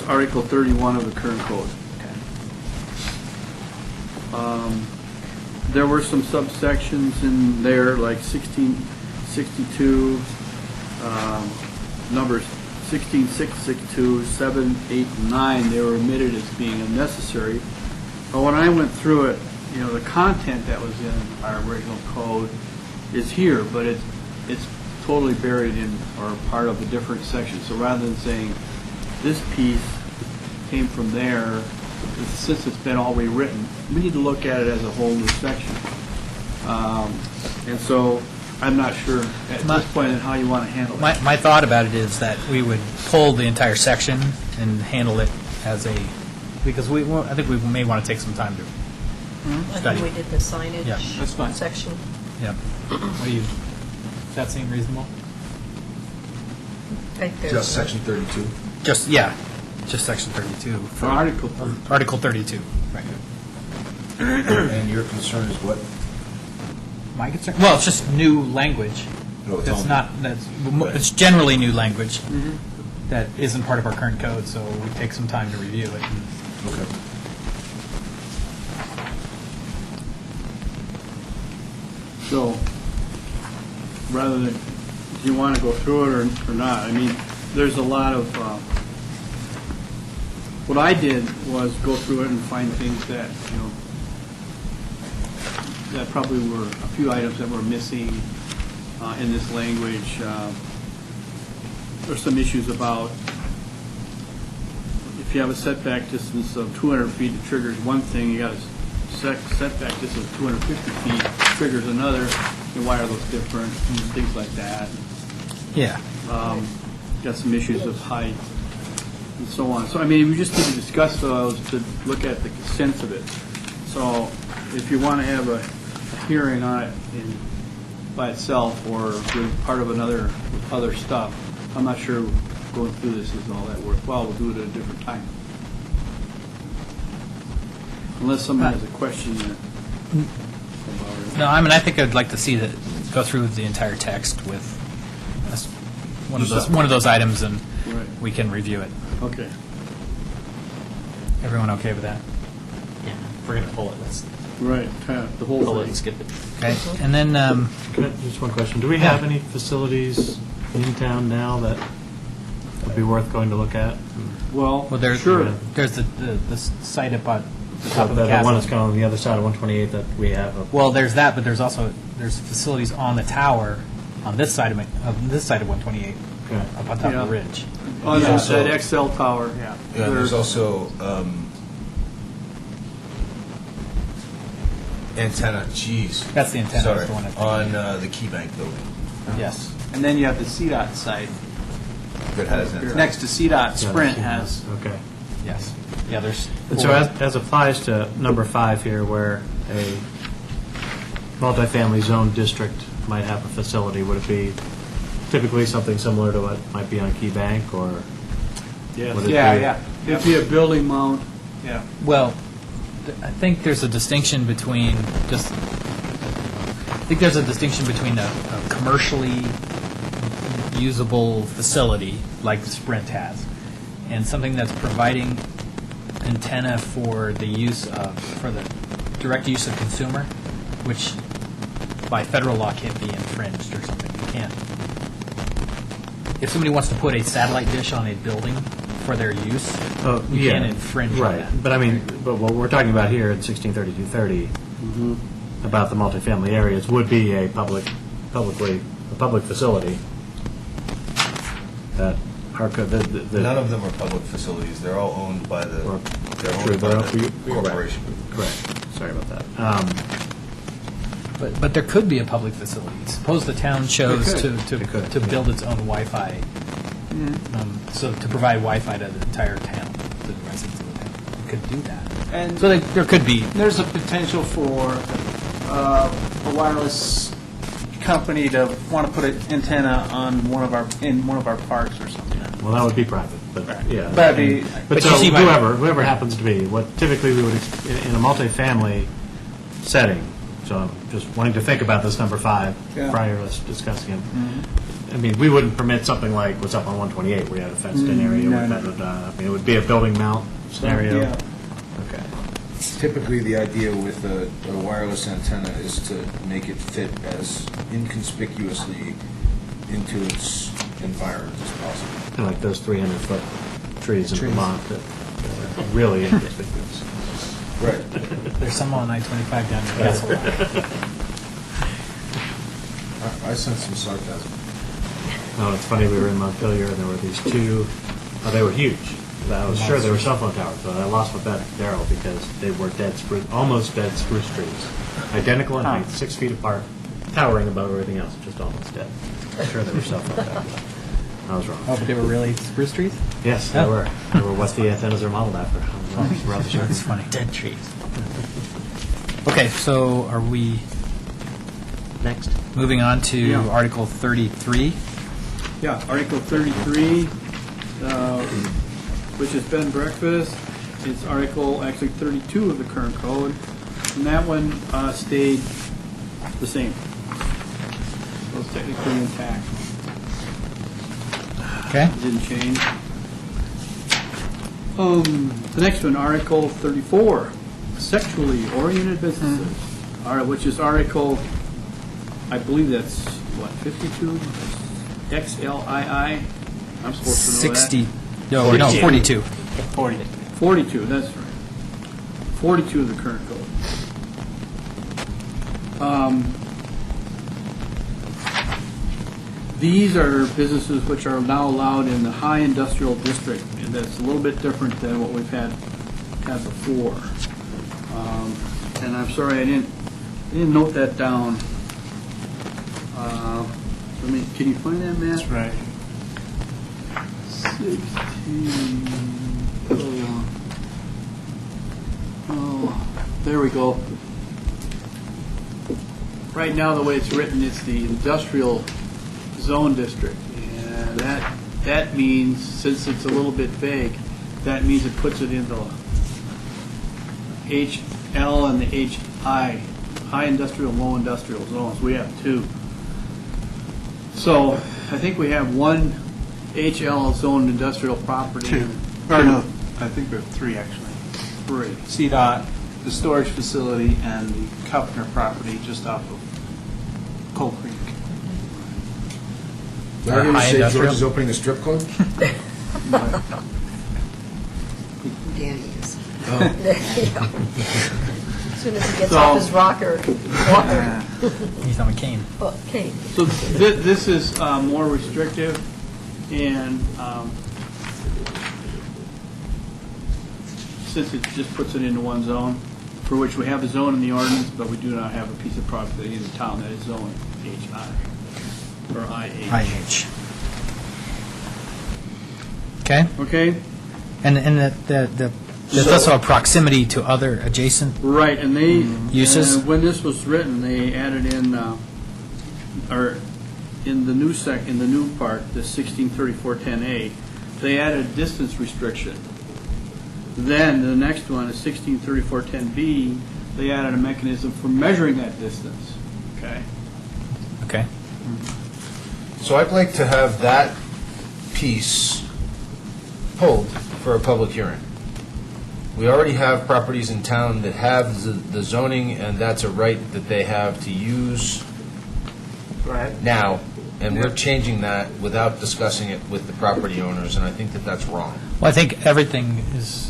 Article 31 of the current code.
Okay.
There were some subsections in there, like 1662, numbers 16662, 7, 8, and 9. They were omitted as being unnecessary. But when I went through it, the content that was in our original code is here, but it's totally buried in or part of a different section. So rather than saying this piece came from there, since it's been all rewritten, we need to look at it as a whole new section. And so I'm not sure at this point in how you want to handle it.
My thought about it is that we would pull the entire section and handle it as a, because I think we may want to take some time to
I
study.
think we did the signage
Yeah,
that's fine.
section.
Yeah. What do you, does that seem reasonable?
I think there's-
Just section 32?
Just section 32.
For Article
Article 32, right.
And your concern is what?
My concern, well, it's just new language.
No, it's
That's
all-
not, it's generally new language that isn't part of our current code, so we take some time to review it.
Okay.
So, rather than, do you want to go through it or not? I mean, there's a lot of, what I did was go through it and find things that, that probably were a few items that were missing in this language. There's some issues about if you have a setback distance of 200 feet, it triggers one thing. You got a setback distance of 250 feet, triggers another. And why are those different? Things like that.
Yeah.
Got some issues of height and so on. So, I mean, we just need to discuss those to look at the sense of it. So, if you want to have a hearing on it by itself or with part of other stuff, I'm not sure going through this is all that worthwhile. We'll do it at a different time. Unless someone has a question about it.
No, I mean, I think I'd like to see that, go through the entire text with one of those items, and
Right.
we can review it.
Okay.
Everyone okay with that?
Yeah, if we're going to pull it, let's
Right, the whole
Pull it
thing.
and skip it.
Okay, and then,
Just one question. Do we have any facilities in town now that would be worth going to look at?
Well,
well, there's
sure.
the site up at the top of
The
the
one that's
castle.
going on the other side of 128 that we have.
Well, there's that, but there's facilities on the tower on this side of 128,
Okay.
up on top
Yeah.
of the ridge.
On
Yeah,
that
so-
that XL tower, yeah.
Yeah, there's also antenna, geez.
That's the antenna,
Sorry,
that's the one I'm
on the Key Bank building
Yes.
And then you have the CDOT site.
that has antenna.
Next to CDOT, Sprint has.
Okay.
Yes. Yeah, there's.
And so as applies to number 5 here, where a multifamily zone district might have a facility, would it be typically something similar to what might be on Key Bank, or?
Yes.
would it
Yeah,
be-
yeah.
It'd be a building mount.
Yeah.
Well, I think there's a distinction between a commercially usable facility like Sprint has, and something that's providing antenna for the direct use of consumer, which by federal law can't be infringed or something. You can't. If somebody wants to put a satellite dish on a building for their use,
Oh,
you
yeah.
can't infringe on
Right,
that.
but I mean, but what we're talking about here in 163230, about the multifamily areas, would be a public facility that are,
None of them are public facilities. They're all owned by the,
Or-
they're
True,
owned by
they're-
the corporation.
Correct, sorry about that.
But there could be a public facility. Suppose the town chose to
It could,
to
yeah.
build its own Wi-Fi, so to provide Wi-Fi to the entire town, to the residents of the town. It could do that.
And
So there could be,
there's a potential for a wireless company to want to put an antenna on one of our parks or something.
Well, that would be private, but, yeah.
But it'd be-
But
But
so
you see my-
whoever happens to be, what typically we would, in a multifamily setting, so I'm just wanting to think about this number 5
Yeah.
prior to us discussing it. I mean, we wouldn't permit something like what's up on 128, where you have a fenced-in area.
No,
with
no.
I mean, it would be a building mount scenario.
Yeah.
Okay.
Typically, the idea with a wireless antenna is to make it fit as inconspicuously into its environment as possible.
Kind of like those 300-foot trees in Vermont that are really inconspicuous.
Right.
there's some on I-25 down in Castle Rock.
I sense some sarcasm.
Oh, it's funny, we were in Montpelier, and there were these two, they were huge. I was sure they were cell phone towers, but I lost my bet with Darrell because they were almost dead spruce trees. Identical in height, 6 feet apart, towering above everything else, just almost dead. I'm sure they were cell phone towers. I was wrong.
Oh, but they were really spruce trees?
Yes, they
Oh.
were. They were what the antennas are modeled after. I was wrong. Rather sure.
That's funny.
Dead trees.
Okay, so are we
Next.
moving on to
Yeah.
Article 33?
Yeah, Article 33, which is bed and breakfast. It's Article, actually 32 of the current code, and that one stayed the same. So it's technically intact.
Okay.
It didn't change. The next one, Article 34, sexually oriented businesses, which is Article, I believe that's, what, 52? XLII? I'm supposed to know that.
60, no, 42.
42, that's right. 42 of the current code. These are businesses which are now allowed in the high industrial district, and that's a little bit different than what we've had before. And I'm sorry, I didn't note that down. Can you find that, Matt?
That's right.
16. Oh, there we go. Right now, the way it's written, it's the industrial zone district. And that means, since it's a little bit vague, that means it puts it in the HL and the HI, high industrial, low industrial zones. We have two. So I think we have one HL zone industrial property.
Two. Or no, I think we have 3 actually.
3.
CDOT, the storage facility and the Kufner property just off of Coal Creek.
Did I hear you
High
say George
industrial?
is opening a strip club?
Danny is.
As soon as he gets
So-
off his rocker.
He's on a cane.
Okay.
So this is more restrictive, and since it just puts it into one zone, for which we have a zone in the ordinance, but we do not have a piece of property in the town that is zoned HI, or IH.
IH. Okay,
Okay?
and there's also a proximity to other adjacent,
Right, and they...
Uses?
and when this was written, they added in, or in the new in the new part, the 163410A, they added a distance restriction. Then, the next one is 163410B, they added a mechanism for measuring that distance, okay?
okay?
So I'd like to have that piece pulled for a public hearing. We already have properties in town that have the zoning, and that's a right that they have to use
Right.
now, and we're changing that without discussing it with the property owners, and I think that that's wrong.
Well, I think everything's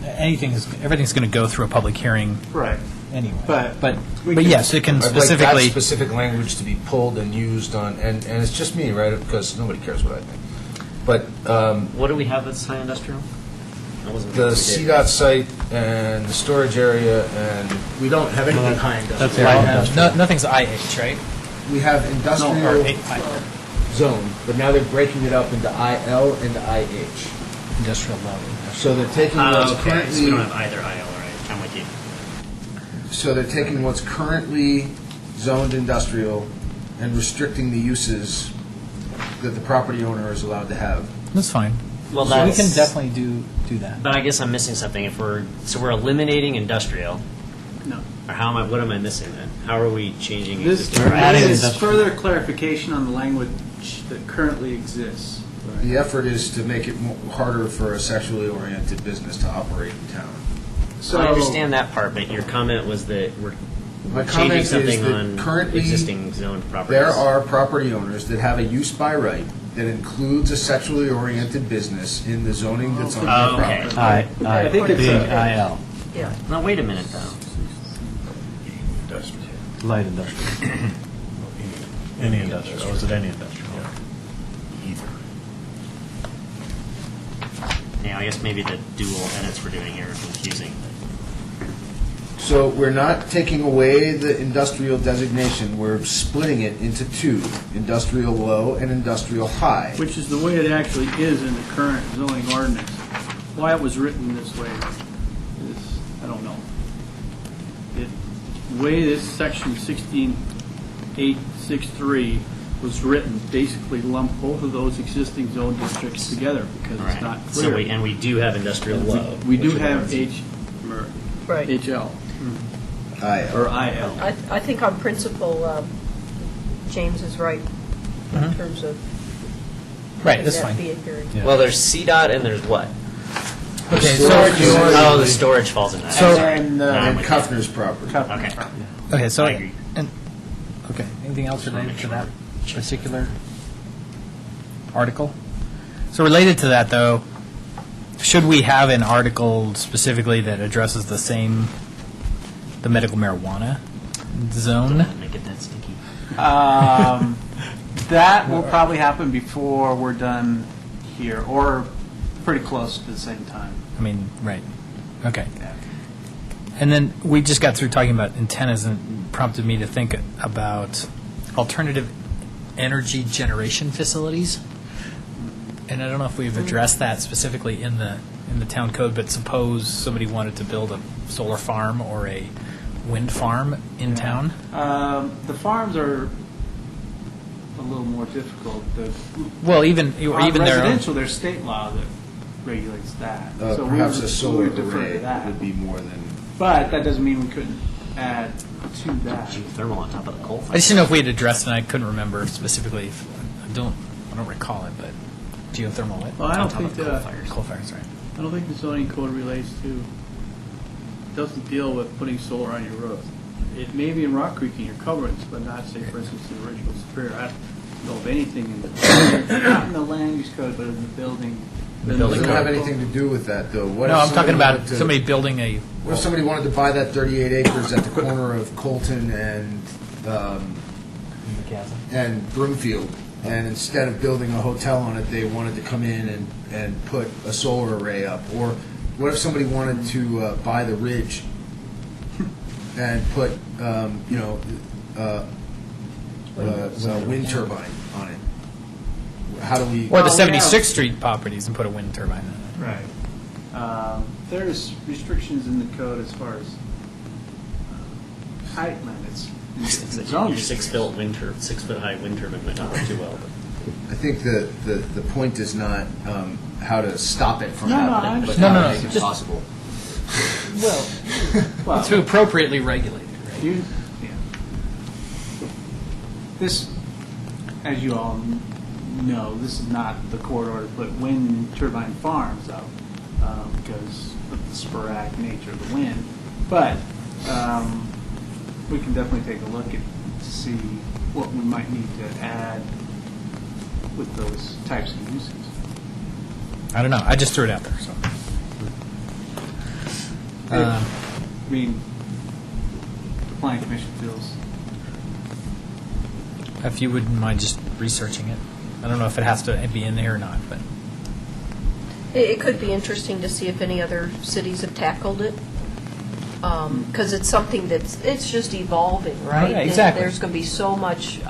going to go through a public hearing
Right.
anyway.
But
But
we can-
yes, it can
I'd like
specifically,
that specific language to be pulled and used on, and it's just me, right, because nobody cares what I think. But
What do we have that's high industrial? I wasn't.
the CDOT site and the storage area, and we don't have anything high industrial.
That's light industrial.
nothing's IH, right?
We have
Or
industrial
I-
zone, but now they're breaking it up into IL and IH.
industrial level.
So they're taking what's
Okay, so we
currently,
don't have either IL or IH. I'm with you.
so they're taking what's currently zoned industrial and restricting the uses that the property owner is allowed to have.
That's fine.
Well,
So we can
that's-
definitely do that.
But I guess I'm missing something. If we're eliminating industrial,
No.
or what am I missing then? How are we changing
This
existing?
We're adding
is
industrial.
further clarification on the language that currently exists.
The effort is to make it harder for a sexually oriented business to operate in town.
So I understand that part, but your comment was that we're
My
changing
comment is
something
that
on
currently
existing zoned properties.
there are property owners that have a use by right that includes a sexually oriented business in the zoning that's on their
Oh, okay.
property.
I think it's
Being
a-
IL,
Yeah.
Now, wait a minute, though.
light industrial. Any industrial, or is it any industrial?
Yeah, I guess maybe the dual edits we're doing here are confusing.
So we're not taking away the industrial designation, we're splitting it into two, industrial low and industrial high.
Which is the way it actually is in the current zoning ordinance. Why it was written this way is, I don't know. The way this section 16863 was written basically lumped both of those existing zone districts together because it's not
Right.
clear.
And we do have industrial low.
We do
which
have
are-
Right.
HL,
Aye.
or IL.
I think on principle, James is right in terms of
Right, that's
that
fine.
being very.
Yeah.
Well, there's CDOT and there's what?
Okay,
Storage
so,
is-
Oh, the storage falls in that.
So-
And
And Kufner's property.
Okay.
okay, so,
I agree.
okay, anything else related to that particular article? So related to that, though, should we have an article specifically that addresses the medical marijuana zone?
Make it that sticky.
That will probably happen before we're done here, or pretty close to the same time.
I mean, right, okay. And then we just got through talking about antennas and prompted me to think about alternative energy generation facilities. And I don't know if we've addressed that specifically in the town code, but suppose somebody wanted to build a solar farm or a wind farm in town.
The farms are a little more difficult.
Well, even
On
their own.
residential, there's state law that regulates that. So we
Perhaps
would-
a solar
we would defer to
array
that.
would be more than,
But that doesn't mean we couldn't add to that.
Geothermal on top of the coal
I
fire.
just didn't know if we had addressed it, and I couldn't remember specifically. I don't recall it, but geothermal what?
Well, I
On
don't
top
think
of coal fires.
Coal fires, right.
I don't think the zoning code relates to doesn't deal with putting solar on your roof. It may be in Rock Creek in your covenants, but not, say, for instance, in the original Superior. I don't know of anything in the, not in the land use code, but in the building.
It doesn't have anything to do with that, though. What
No,
if
I'm talking
somebody
about
wanted to-
somebody building a,
What if somebody wanted to buy that 38 acres at the corner of Colton and Broomfield, and instead of building a hotel on it, they wanted to come in and put a solar array up? Or what if somebody wanted to buy the Ridge and put, a wind turbine on it? How do we?
or the
Well, we have-
76th Street properties and put a wind turbine in it.
Right. There's restrictions in the code as far as height limits.
Your 6-foot high wind turbine might not work too well.
I think the point is not how to stop it from
No, no, I
happening, but
understand.
how
No,
to
no,
make it
just-
possible.
Well,
To appropriately regulate it, right?
yeah. This, as you all know, this is not the corridor to put wind turbine farms up because of the sporadic nature of the wind. But we can definitely take a look at to see what we might need to add with those types of uses.
I don't know. I just threw it out there, so.
I mean, the planning commission feels.
If you wouldn't mind just researching it. I don't know if it has to be in there or not, but.
It could be interesting to see if any other cities have tackled it, because it's something it's just evolving, right?
Yeah, exactly.
There's going to be so much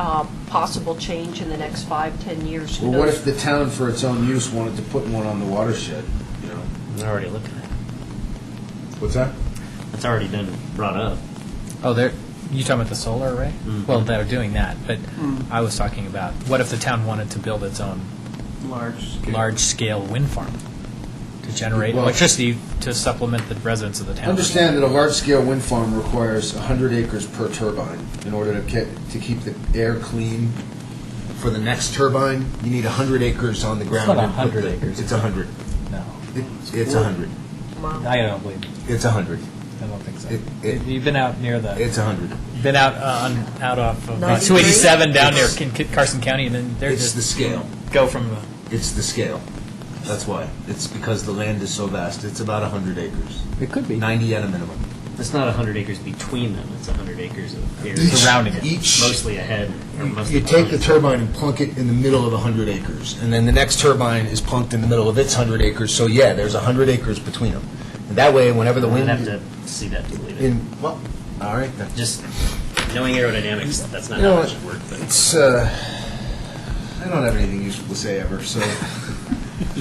possible change in the next 5-10 years. Who
Well, what
knows?
if the town, for its own use, wanted to put one on the watershed? You know,
They're already looking at it.
what's that?
It's already been brought up.
Oh, you talking about the solar array?
Mhm.
Well, they're doing that, but I was talking about, what if the town wanted to build its own large-scale wind farm to generate
Well-
electricity to supplement the residents of the town?
Understand that a large-scale wind farm requires 100 acres per turbine. In order to keep the air clean for the next turbine, you need 100 acres on the ground.
not
and put
100
the-
acres.
It's 100.
No,
It's 100.
Wow.
I don't believe it.
It's 100.
I don't think so.
You've
been out near the,
It's 100.
been out off of
93?
287 down near Carson County, and then there's
It's the scale.
go from
It's the scale. That's why. It's because the land is so vast. It's about 100 acres.
it could be
90 at a minimum.
It's not 100 acres between them, it's 100 acres of area
surrounding it.
Each
mostly ahead. or mostly
You take the
behind.
turbine and plunk it in the middle of 100 acres, and then the next turbine is plunked in the middle of its 100 acres. So yeah, there's 100 acres between them. And that way, whenever the
We'd
wind
have to see that to believe it.
in well, all right then.
Just knowing aerodynamics, that's not
You know
how
what?
it should work. But
It's I don't have anything useful to say ever, so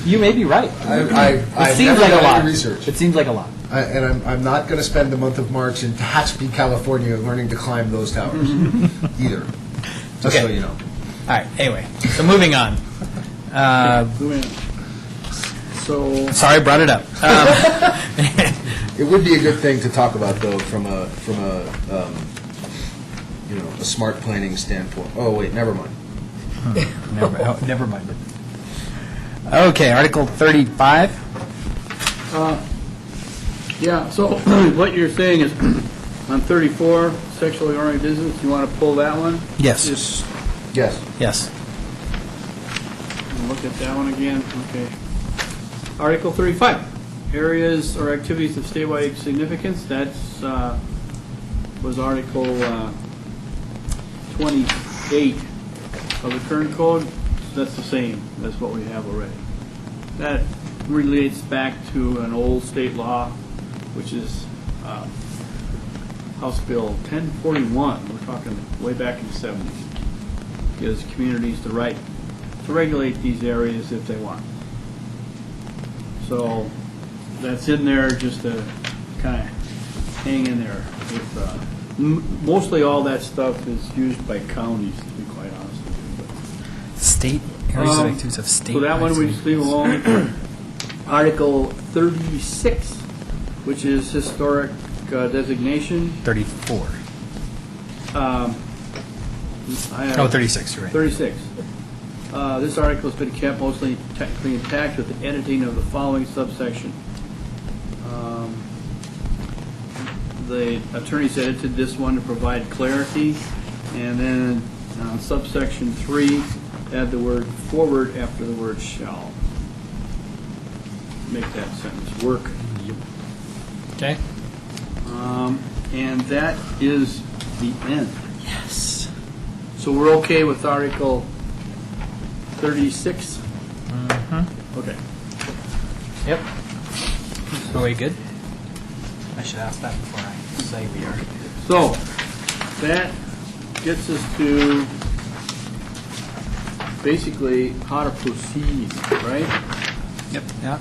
You may be right.
I've
It seems
never
like a
done any
lot.
research.
It seems like a lot.
And I'm not going to spend the month of March in Tehachapi, California, learning to climb those towers either. Just so
Okay.
you know.
All right. Anyway, so moving on.
So,
Sorry, I brought it up.
It would be a good thing to talk about, though, from a a smart planning standpoint. Oh wait, never mind.
Never mind it. Okay, Article 35.
yeah, so what you're saying is on 34, sexually oriented business, you want to pull that one?
Yes.
Just
Yes.
Yes.
look at that one again, okay. Article 35, areas or activities of statewide significance, that's, was Article 28 of the current code, that's the same as what we have already. That relates back to an old state law, which is House Bill 1041, we're talking way back in the 70s. Gives communities the right to regulate these areas if they want. So that's in there just to kind of hang in there. With, mostly all that stuff is used by counties, to be quite honest with you.
State areas of activities of state.
So that one we just leave alone. Article 36, which is historic designation.
34.
I have-
Oh, 36, you're right.
36. This article has been kept mostly technically intact with the editing of the following subsection. the attorneys edited this one to provide clarity, and then subsection 3, add the word forward after the word shall. Make that sentence work.
Okay?
And that is the end.
Yes.
So we're okay with Article 36?
Mm-hmm.
Okay.
Yep. Are we good? I should ask that before I say we are.
So, that gets us to basically how to proceed, right?
Yep. Yeah.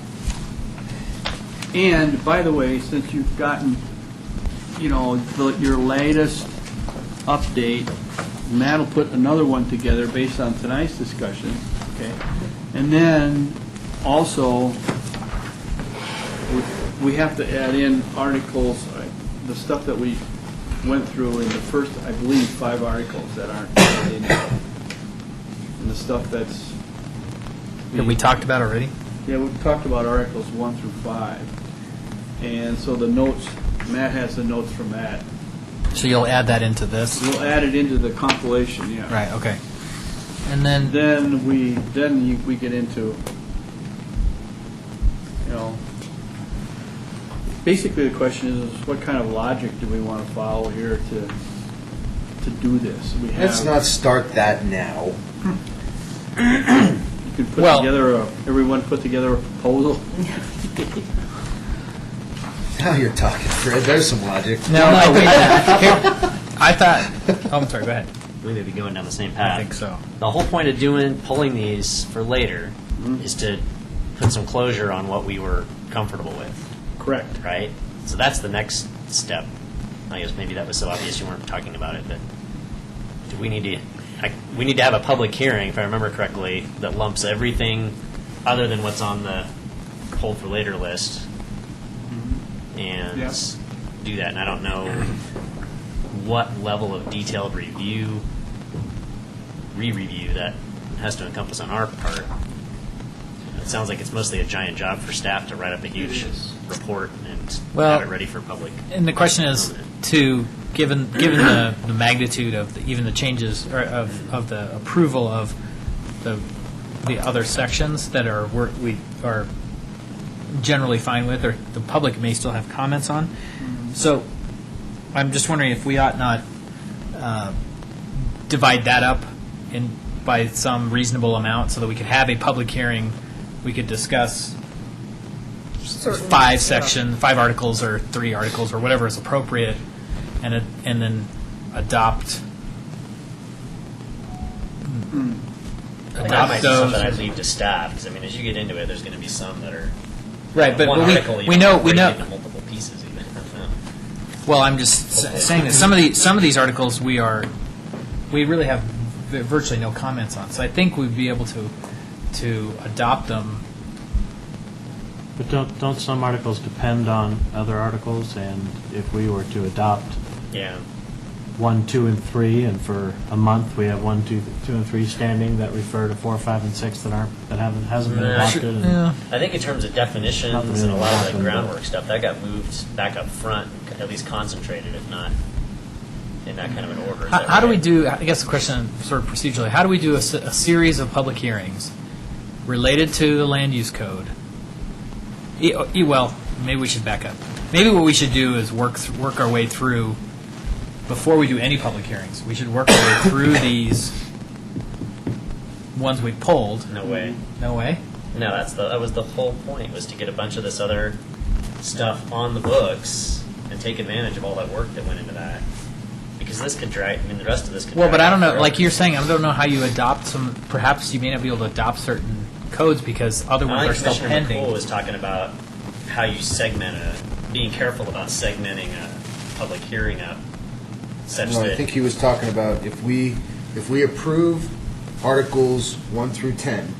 And, by the way, since you've gotten, your latest update, Matt will put another one together based on tonight's discussion, okay? And then, also, we have to add in articles, the stuff that we went through in the first, I believe, 5 articles that aren't added in. And the stuff that's...
That we talked about already?
Yeah, we've talked about Articles 1 through 5. And so the notes, Matt has the notes from that.
So you'll add that into this?
We'll add it into the compilation, yeah.
Right, okay. And then...
Then we get into, basically the question is what kind of logic do we want to follow here to do this?
Let's not start that now.
You could put
Well-
together everyone put together a proposal.
Now you're talking, Fred. There's some logic.
No, wait. I thought... Oh, I'm sorry, go ahead.
We may be going down the same path.
I think so.
The whole point of pulling these for later is to put some closure on what we were comfortable with,
Correct.
right? So that's the next step. I guess maybe that was so obvious you weren't talking about it, but do we need to have a public hearing, if I remember correctly, that lumps everything other than what's on the hold for later list and
Yeah.
do that. And I don't know what level of detailed re-review that has to encompass on our part. It sounds like it's mostly a giant job for staff to write up a huge report and
Well,
have it ready for public.
And the question is, given the magnitude of even the changes or of the approval of the other sections that we are generally fine with, or the public may still have comments on. So I'm just wondering if we ought not divide that up by some reasonable amount so that we could have a public hearing. We could discuss
Certain-
5 articles or 3 articles or whatever is appropriate, and then adopt
That might be
those.
something I'd leave to staff, because, I mean, as you get into it, there's going to be some that are...
Right, but
one
we-
article, you
we
don't
know-
break
we know-
into multiple pieces even.
Well, I'm just saying that some of these articles we really have virtually no comments on. So I think we'd be able to adopt them.
But don't some articles depend on other articles? And if we were to adopt
Yeah.
1, 2, and 3, and for a month we have 1, 2, and 3 standing that refer to 4, 5, and 6 hasn't been adopted. and-
Yeah.
I think in terms of definitions
Nothing
and a lot of
happened,
the
but-
groundwork stuff, that got moved back up front, at least concentrated, if not in that kind of an order. Is that
How do we
right?
do? I guess the question, sort of procedurally, how do we do a series of public hearings related to the land use code? Well, maybe we should back up. Maybe what we should do is work our way through. Before we do any public hearings, we should work our way through these ones we pulled.
No way.
No way?
No, that was the whole point, was to get a bunch of this other stuff on the books and take advantage of all that work that went into that. Because this could drag, I mean, the rest of this could
Well,
drag
but I don't know,
forever.
like you're saying, I don't know how you adopt some, perhaps you may not be able to adopt certain codes because other ones
I
are
think
still
Commissioner
pending.
McCool was talking about how you being careful about segmenting a public hearing up such
No, I
that...
think he was talking about if we approve Articles 1 through 10,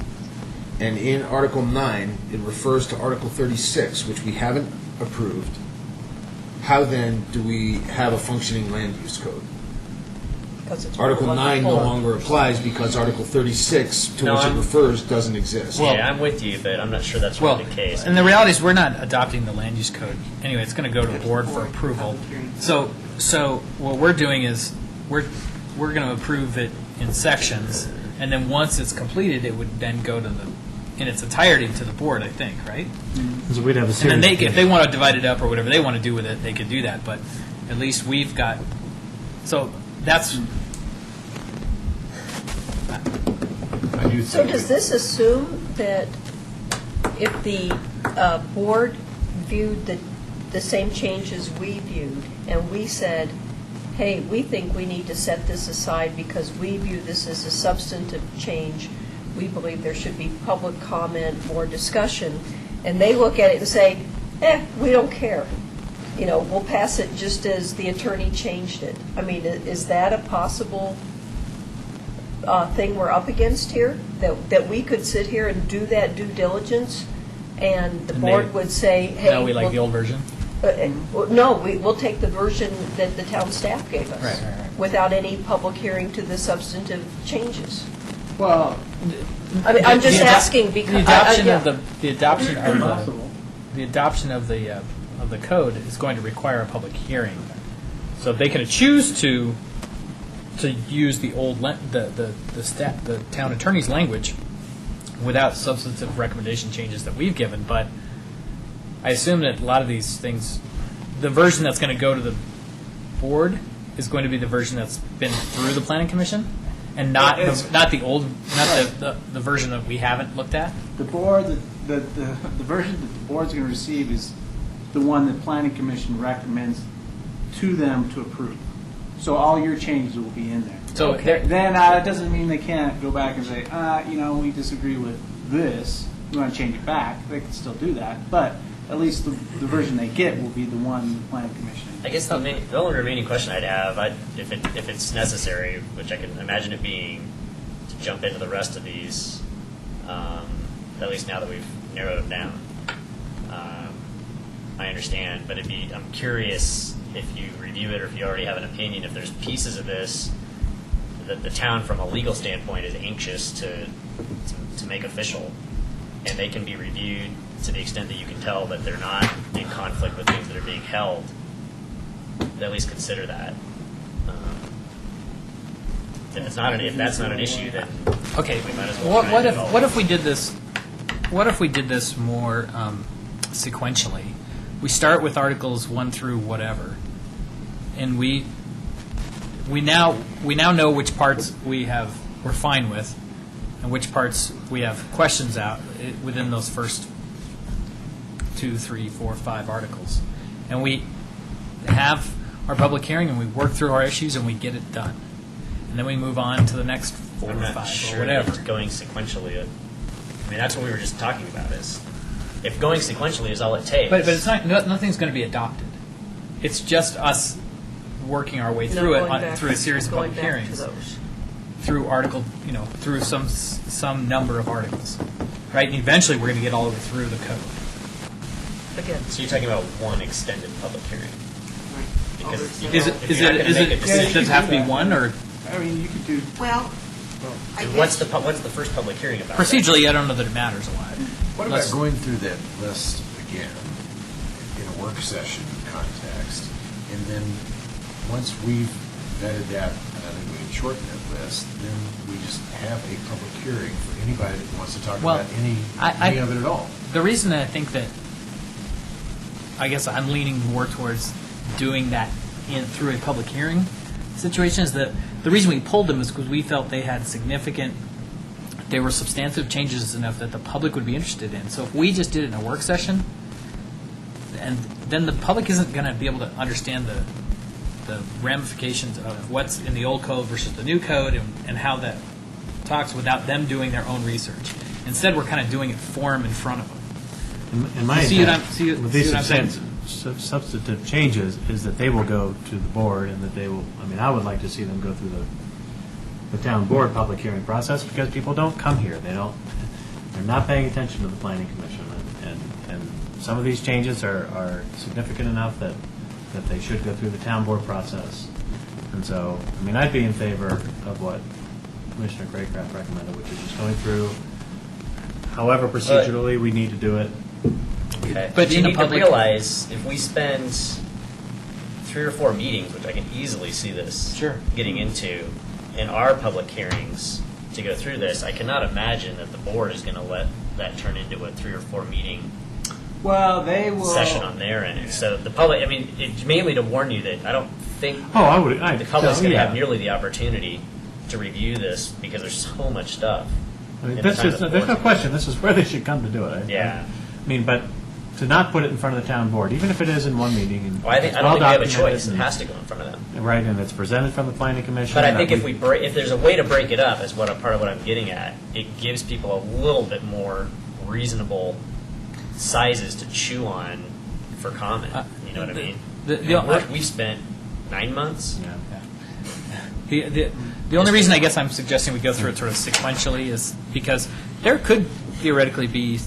and in Article 9, it refers to Article 36, which we haven't approved, how then do we have a functioning land use code?
because it's.
Article 9 no
full.
longer applies because Article 36, to
No,
which it
I'm-
refers, doesn't exist.
Yeah, I'm with you, but I'm not sure that's
Well,
really the case.
and the reality is, we're not adopting the land use code. Anyway, it's going to go to the board for approval. So what we're doing is, we're going to approve it in sections, and then once it's completed, it would then go to in its entirety to the board, I think, right?
So we'd have a
And
series.
then if they want to divide it up or whatever they want to do with it, they could do that, but at least we've got, so that's,
I do
So
think
does this assume that if the board viewed the same changes we viewed, and we said, hey, we think we need to set this aside because we view this as a substantive change, we believe there should be public comment, more discussion, and they look at it and say, we don't care. You know, we'll pass it just as the attorney changed it. I mean, is that a possible thing we're up against here? That we could sit here and do that due diligence, and the
And
board
they-
would say, hey.
now we like the old version?
No, we'll take the version that the town staff gave us.
Right.
Without any public hearing to the substantive changes.
Well,
I mean, I'm just
The adop-
asking because.
The adoption
yeah.
of the adoption of
possible.
the adoption of the code is going to require a public hearing. So if they can choose to use the old the town attorney's language without substantive recommendation changes that we've given, but I assume that a lot of these things, the version that's going to go to the board is going to be the version that's been through the planning commission, and not the old, not the version that we haven't looked at.
the board, the version that the board's going to receive is the one that planning commission recommends to them to approve. So all your changes will be in there.
So
Okay.
Then it doesn't mean they can't go back and say, we disagree with this, we want to change it back. They can still do that, but at least the version they get will be the one the planning commission.
I guess the only remaining question I'd have, if it's necessary, which I can imagine it being, to jump into the rest of these, at least now that we've narrowed them down. I understand, but I'm curious if you review it or if you already have an opinion, if there's pieces of this that the town, from a legal standpoint, is anxious to make official, and they can be reviewed to the extent that you can tell that they're not in conflict with things that are being held, at least consider that. If that's not an issue, then
Okay,
we might as well.
what if we did this? What if we did this more sequentially? We start with Articles 1 through whatever, and we now know which parts we're fine with, and which parts we have questions out within those first 2, 3, 4, 5 articles, and we have our public hearing and we work through our issues and we get it done, and then we move on to the next 4 or
I'm not
5
sure
or whatever.
that going sequentially. I mean, that's what we were just talking about. Is if going sequentially is all it takes.
But it's not. Nothing's going to be adopted. It's just us working our way
No,
through it
going back-
through a series of
going
public
back to
hearings,
those.
through article, through some number of articles, right? And eventually, we're going to get all the way through the code.
Again.
So you're talking about one extended public hearing. Because
Is it? Does it have to be one or
I mean, you could do.
Well, I
And
guess,
what's the first public hearing about?
procedurally? I don't know that it matters a lot.
What
Let's-
about going through that list again in a work session context, and then once we've vetted that, and I think we can shorten that list, then we just have a public hearing for anybody that wants to talk
Well,
about any of it at all.
The reason that I think that, I guess I'm leaning more towards doing that through a public hearing situation is that the reason we pulled them is because we felt they were substantive changes enough that the public would be interested in. So if we just did it in a work session, and then the public isn't going to be able to understand the ramifications of what's in the old code versus the new code and how that talks without them doing their own research. Instead, we're kind of doing it for them in front of them.
In my
See what
intent,
I'm- see what-
with these
see what I'm
substantive changes, is that they will go to the board, and that they will, I would like to see them go through the town board public hearing process, because people don't come here, they're not paying attention to the planning commission, and some of these changes are significant enough that they should go through the town board process. And so, I mean, I'd be in favor of what Commissioner Craycraft recommended, which is just going through however procedurally we need to do it.
Okay.
But
But you
in a
need to
public-
realize, if we spend 3 or 4 meetings, which I can easily see this
Sure.
getting into, in our public hearings to go through this, I cannot imagine that the board is going to let that turn into a 3 or 4 meeting
Well, they will.
session on their end. So the public, I mean, it's mainly to warn you that I don't think
Oh, I would,
the public's going to have nearly the opportunity to review this because there's so much stuff.
I mean,
in the
this
time
is,
the
there's no
board's-
question, this is where they should come to do it.
Yeah.
I mean, but to not put it in front of the town board, even if it is in one meeting, and
Well, I
it's
don't
well
think we have a
documented
choice. It
and-
has to go in front of them.
Right, and it's presented from the planning commission.
But I
that
think if there's a way to break it up, is what part of what I'm getting at. It gives people a little bit more reasonable sizes to chew on for comment. You know what I mean? We've spent 9 months.
Yeah.
The only reason I guess I'm suggesting we go through it sort of sequentially is because there could theoretically be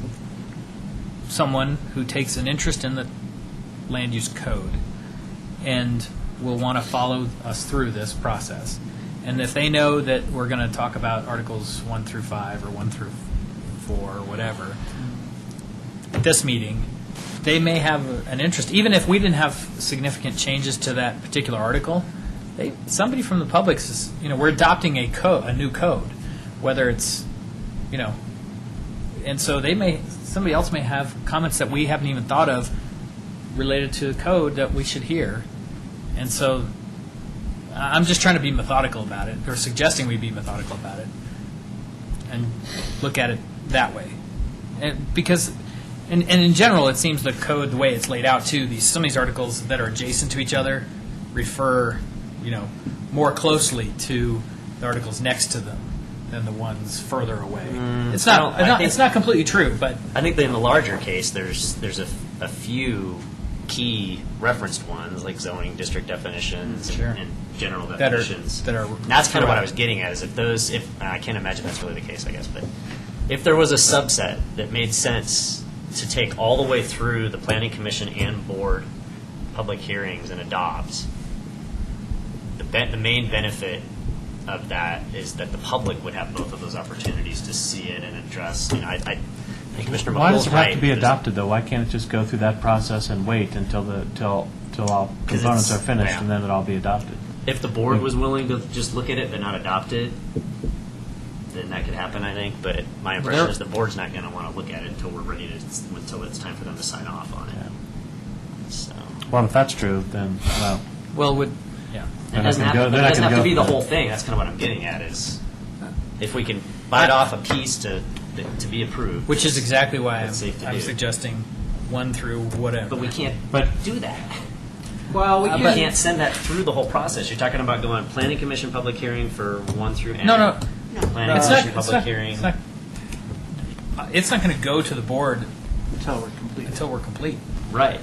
someone who takes an interest in the land use code and will want to follow us through this process. And if they know that we're going to talk about Articles 1 through 5 or 1 through 4 or whatever at this meeting, they may have an interest, even if we didn't have significant changes to that particular article. Somebody from the public says, we're adopting a new code, whether it's, and so somebody else may have comments that we haven't even thought of related to the code that we should hear. And so I'm just trying to be methodical about it, or suggesting we be methodical about it, and look at it that way. Because in general, it seems the code, the way it's laid out, too, some of these articles that are adjacent to each other refer, more closely to the articles next to them than the ones further away. It's not completely true, but
I think that in the larger case, there's a few key referenced ones like zoning district definitions
Sure.
and general
that
definitions.
are
And that's kind of what I was getting at. Is if I can't imagine that's really the case, I guess, but if there was a subset that made sense to take all the way through the planning commission and board public hearings and adopt, the main benefit of that is that the public would have both of those opportunities to see it and address. I think Commissioner
Why does
McCool's
it
right.
have to be
There's-
adopted, though? Why can't it just go through that process and wait until all
'Cause
components
it's-
are finished,
yeah.
and then it all be adopted?
If the board was willing to just look at it but not adopt it, then that could happen, I think. But my impression is the board's not going to want to look at it until we're ready until it's time for them to sign off on it. So
Well, if that's true, then, well,
it
They're not
doesn't
gonna
have,
go-
it
they're not
doesn't
gonna
have to
go
be the
for it.
whole thing. That's kind of what I'm getting at is if we can bite off a piece to be approved.
which is exactly why
That's safe to
I'm
do.
suggesting 1 through whatever.
But we can't
But-
do that.
Well, we
You
can.
can't send that through the whole process. You're talking about going planning commission public hearing for 1 through N.
No.
Planning
It's
commission
not,
public hearing.
it's not going to go to the board
Until we're complete.
until we're complete.
Right.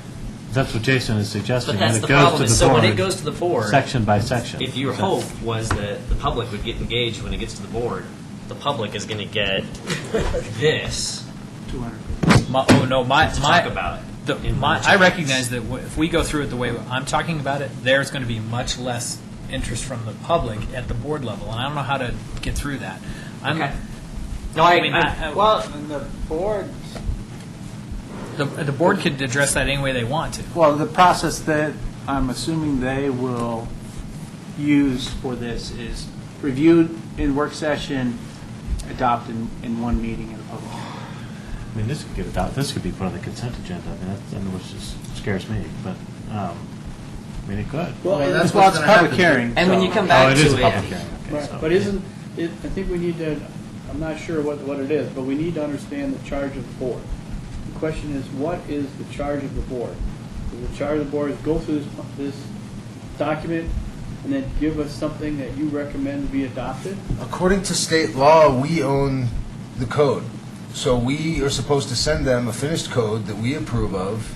that's what Jason is suggesting.
But that's
and
the
it goes
problem.
to
Is
the
so when
board
it goes to the board,
section by section.
if your hope was that the public would get engaged when it gets to the board, the public is going to get this
200.
to talk about.
I recognize that if we go through it the way I'm talking about it, there's going to be much less interest from the public at the board level, and I don't know how to get through that.
Okay. No, I
mean,
Well, and the board,
the board could address that any way they want to.
well, the process that I'm assuming they will use for this is reviewed in work session, adopted in one meeting in a public hearing.
I mean, this could get adopted, this could be put on the consent agenda, I mean, which just scares me, but, I mean, it could.
Well,
That's why it's a public hearing.
And when you
so-
come
Oh,
back
it
to
is a
it,
public hearing, okay,
Right,
so.
but isn't, I think we need to, I'm not sure what it is, but we need to understand the charge of the board. The question is, what is the charge of the board? The charge of the board is go through this document and then give us something that you recommend be adopted?
According to state law, we own the code. So we are supposed to send them a finished code that we approve of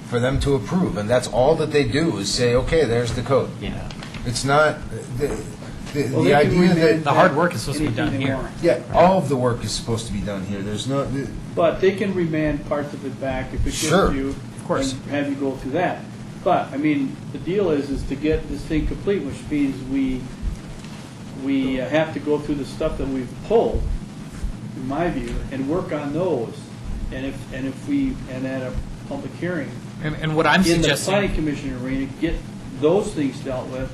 for them to approve. And that's all that they do is say, okay, there's the code.
yeah.
It's not, the
Well, they can
idea
remand
that,
The hard work is supposed to be
anything
done
they
here.
want.
yeah, all of the work is supposed to be done here. There's no,
But they can remand parts of it back if it gets
Sure.
to you.
Of course.
And have you go through that. But, I mean, the deal is to get this thing complete, which means we have to go through the stuff that we've pulled, in my view, and work on those. And at a public hearing,
And what I'm
in the
suggesting.
planning commission arena, get those things dealt with,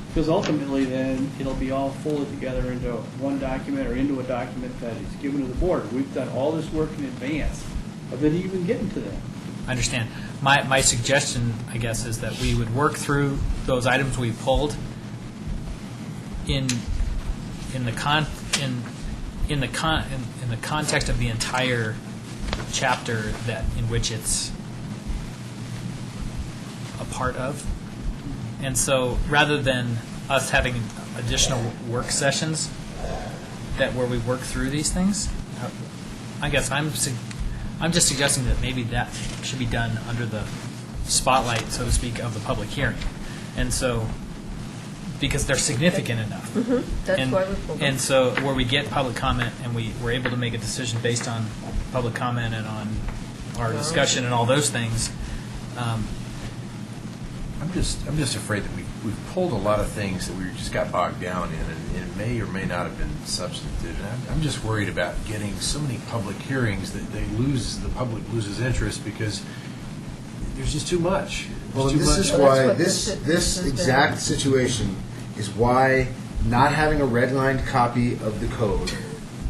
because ultimately then it'll be all folded together into one document or into a document that is given to the board. We've done all this work in advance of it even getting to that.
I understand. My suggestion, I guess, is that we would work through those items we pulled in the context of the entire chapter that in which it's a part of. And so, rather than us having additional work sessions where we work through these things, I guess I'm just suggesting that maybe that should be done under the spotlight, so to speak, of the public hearing. And so, because they're significant enough.
That's
And-
why we pulled them.
And so, where we get public comment and we're able to make a decision based on public comment and on our discussion and all those things,
I'm just afraid that we've pulled a lot of things that we just got bogged down in, and it may or may not have been substantive. And I'm just worried about getting so many public hearings that the public loses interest because there's just too much.
Well,
There's too
this is
much.
why,
what
this
this has
exact
been.
situation is why not having a redlined copy of the code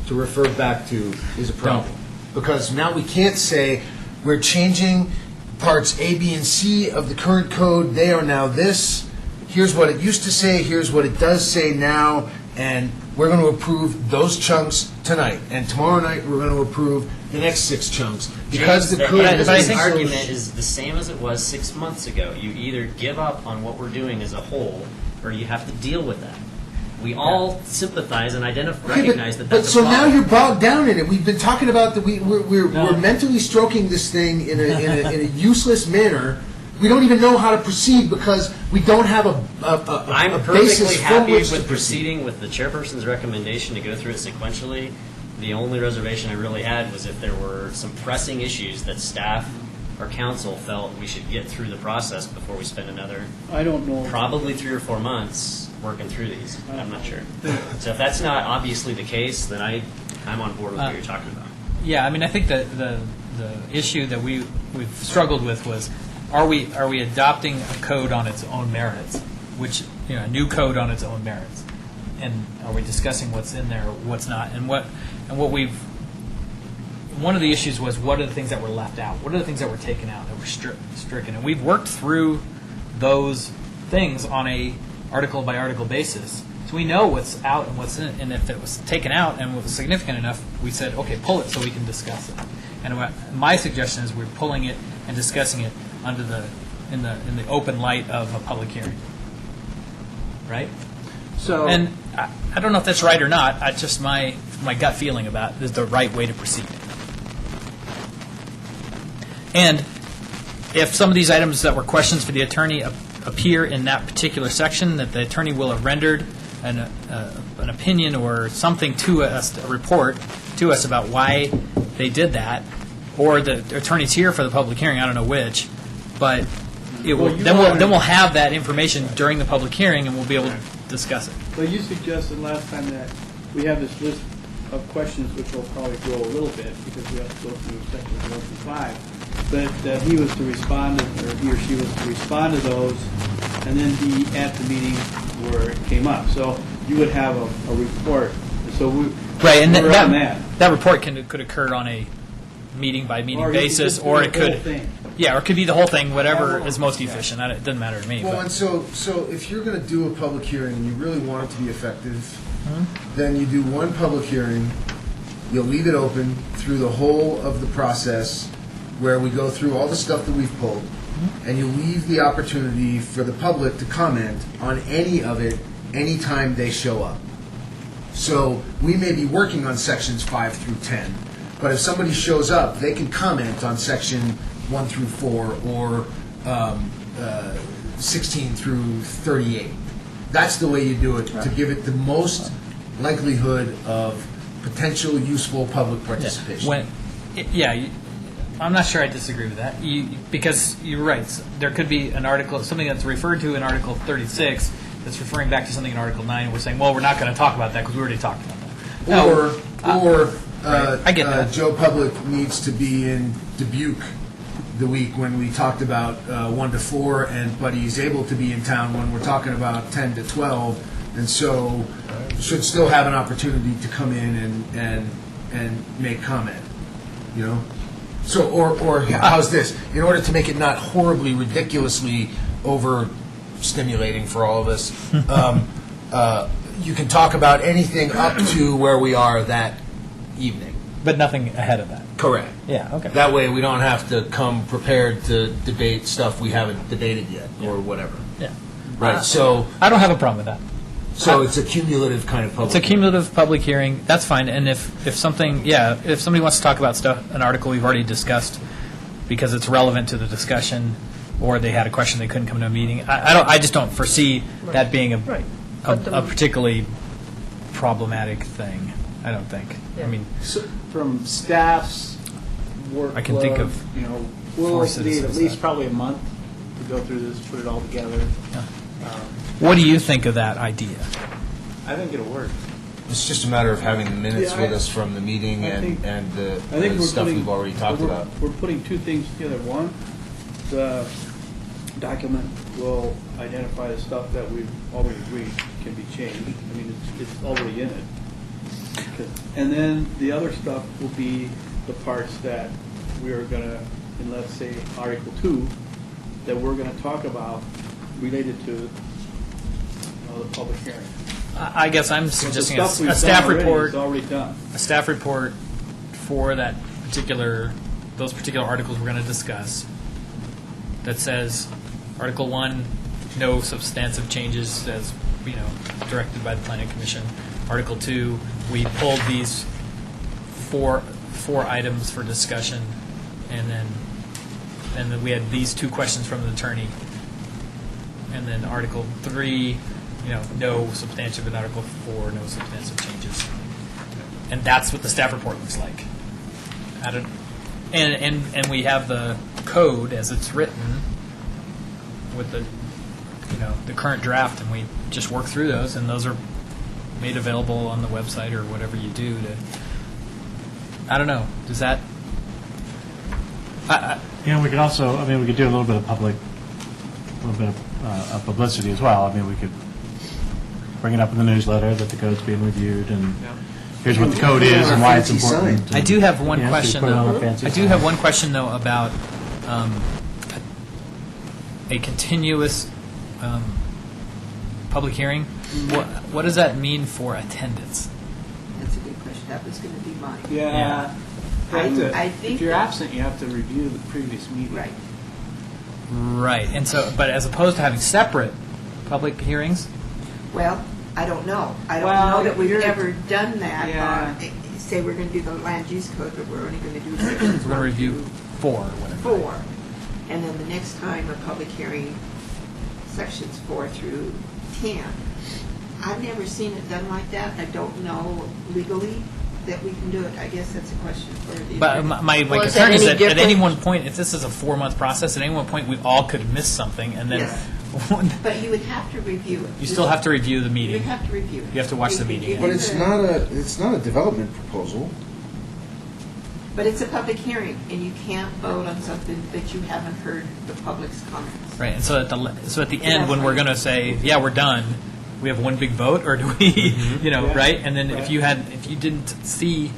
to refer back to is a problem. Because now we can't say, we're changing parts A, B, and C of the current code, they are now this, here's what it used to say, here's what it does say now, and we're going to approve those chunks tonight. And tomorrow night, we're going to approve the next 6 chunks. Because the code
James,
has
the
been
argument
so-
is the same as it was 6 months ago. You either give up on what we're doing as a whole, or you have to deal with that. We all sympathize and recognize that
but
that's a
so now
problem.
you're bogged down in it. We've been talking about that. We're mentally stroking this thing in a useless manner. We don't even know how to proceed because we don't have
I'm
a
perfectly
basis from
happy
which to
with
proceed.
proceeding with the chairperson's recommendation to go through it sequentially. The only reservation I really had was if there were some pressing issues that staff or council felt we should get through the process before we spend another
I don't know.
probably 3 or 4 months working through these. I'm not sure. So if that's not obviously the case, then I'm on board with what you're talking about.
yeah, I mean, I think that the issue that we've struggled with was, are we adopting a code on its own merits, a new code on its own merits, and are we discussing what's in there, what's not, and what we've. One of the issues was, what are the things that were left out? What are the things that were taken out, that were stricken? And we've worked through those things on a article by article basis, so we know what's out and what's in it. And if it was taken out and was significant enough, we said, okay, pull it so we can discuss it. And my suggestion is we're pulling it and discussing it in the open light of a public hearing, right?
So,
And I don't know if that's right or not. I just my gut feeling about is the right way to proceed. And if some of these items that were questions for the attorney appear in that particular section, that the attorney will have rendered an opinion or something to us, a report to us about why they did that, or the attorney's here for the public hearing, I don't know which, but it will,
Well, you
then
wanted-
we'll have that information during the public hearing, and we'll be able to discuss it.
But you suggested last time that we have this list of questions, which will probably grow a little bit because we have to go through sections 1 through 5. But that he was to respond, or he or she was to respond to those, and then be at the meeting where it came up. So you would have a report. So
Right, and
we're on that.
that report could occur on a meeting-by-meeting
Or you could
basis,
just
or
do
it
the whole
could,
thing.
yeah, or it could be the whole thing, whatever is most efficient. It doesn't matter to me.
Well,
but-
and so if you're going to do a public hearing and you really want it to be effective, then you do one public hearing, you'll leave it open through the whole of the process where we go through all the stuff that we've pulled, and you leave the opportunity for the public to comment on any of it anytime they show up. So we may be working on sections 5 through 10, but if somebody shows up, they can comment on section 1 through 4 or 16 through 38. That's the way you do it, to give it the most likelihood of potential useful public participation.
I'm not sure I disagree with that, because you're right. There could be an article, something that's referred to in Article 36 that's referring back to something in Article 9, and we're saying, well, we're not going to talk about that because we already talked about that.
Or
I get that.
Joe Public needs to be in Dubuque the week when we talked about 1 to 4, but he's able to be in town when we're talking about 10 to 12, and so should still have an opportunity to come in and make comment, you know? So, or how's this? In order to make it not horribly, ridiculously over-stimulating for all of us, you can talk about anything up to where we are that evening.
But nothing ahead of that.
Correct.
Yeah, okay.
That way, we don't have to come prepared to debate stuff we haven't debated yet, or whatever.
Yeah.
Right, so
I don't have a problem with that.
it's a cumulative kind of public.
It's a cumulative public hearing, that's fine, and if something, if somebody wants to talk about an article we've already discussed, because it's relevant to the discussion, or they had a question they couldn't come to a meeting, I just don't foresee that being
Right.
a particularly problematic thing, I don't think. I
Yeah.
mean,
So, from staff's workload,
I can think of
we'll
4
need
citizens
at least
that-
probably a month to go through this, put it all together.
what do you think of that idea?
I think it'll work.
It's just a matter of having the minutes
Yeah,
with us from the meeting
I think-
and the
I think
the
we're
stuff
putting-
we've already talked
we're-
about.
We're putting two things together. One, the document will identify the stuff that we've already agreed can be changed. I mean, it's already in it. And then the other stuff will be the parts that we are going to, in let's say Article 2, that we're going to talk about related to the public hearing.
I guess I'm
The
suggesting
stuff we've
a staff
done already
report.
is already done.
A staff report for those particular articles we're going to discuss that says, Article 1, no substantive changes as, directed by the Planning Commission. Article 2, we pulled these four items for discussion, and then we had these 2 questions from the attorney. And then Article 3, no substantive, in Article 4, no substantive changes. And that's what the staff report looks like. And we have the code as it's written with the current draft, and we just work through those, and those are made available on the website or whatever you do to, I don't know, does that,
We could also, we could do a little bit of publicity as well. We could bring it up in the newsletter that the code's being reviewed, and here's what the code is and why it's important.
I do have one
Yeah, so you
question,
put it on a
though.
fancy
I do
sign.
have one question, though, about a continuous public hearing. What does that mean for attendance?
That's a good question. That was going to be mine.
Yeah.
I think
If you're
that-
absent, you have to review the previous meeting.
Right.
Right, and so, but as opposed to having separate public hearings,
Well, I don't know. I don't
Well,
know that we've
you're-
ever done that.
Yeah.
Say we're going to do the land use code, but we're only going to do sections
we're going to review 4 or whatever.
4. And then the next time, a public hearing, sections 4 through 10. I've never seen it done like that. I don't know legally that we can do it. I guess that's a question for the.
But my
Well, is that
concern is
any
that at any
different?
one point, if this is a 4-month process, at any one point, we all could miss something, and then
Yes. But you would have to review it.
you still have to review the
You would
meeting.
have to review it.
You have to watch the
You-
meeting.
you
But
can
it's
do-
not a development proposal.
But it's a public hearing, and you can't vote on something that you haven't heard the public's comments.
Right, and so at the end, when we're going to say, yeah, we're done, we have one big vote, or do we,
Yeah.
right? And then if you didn't see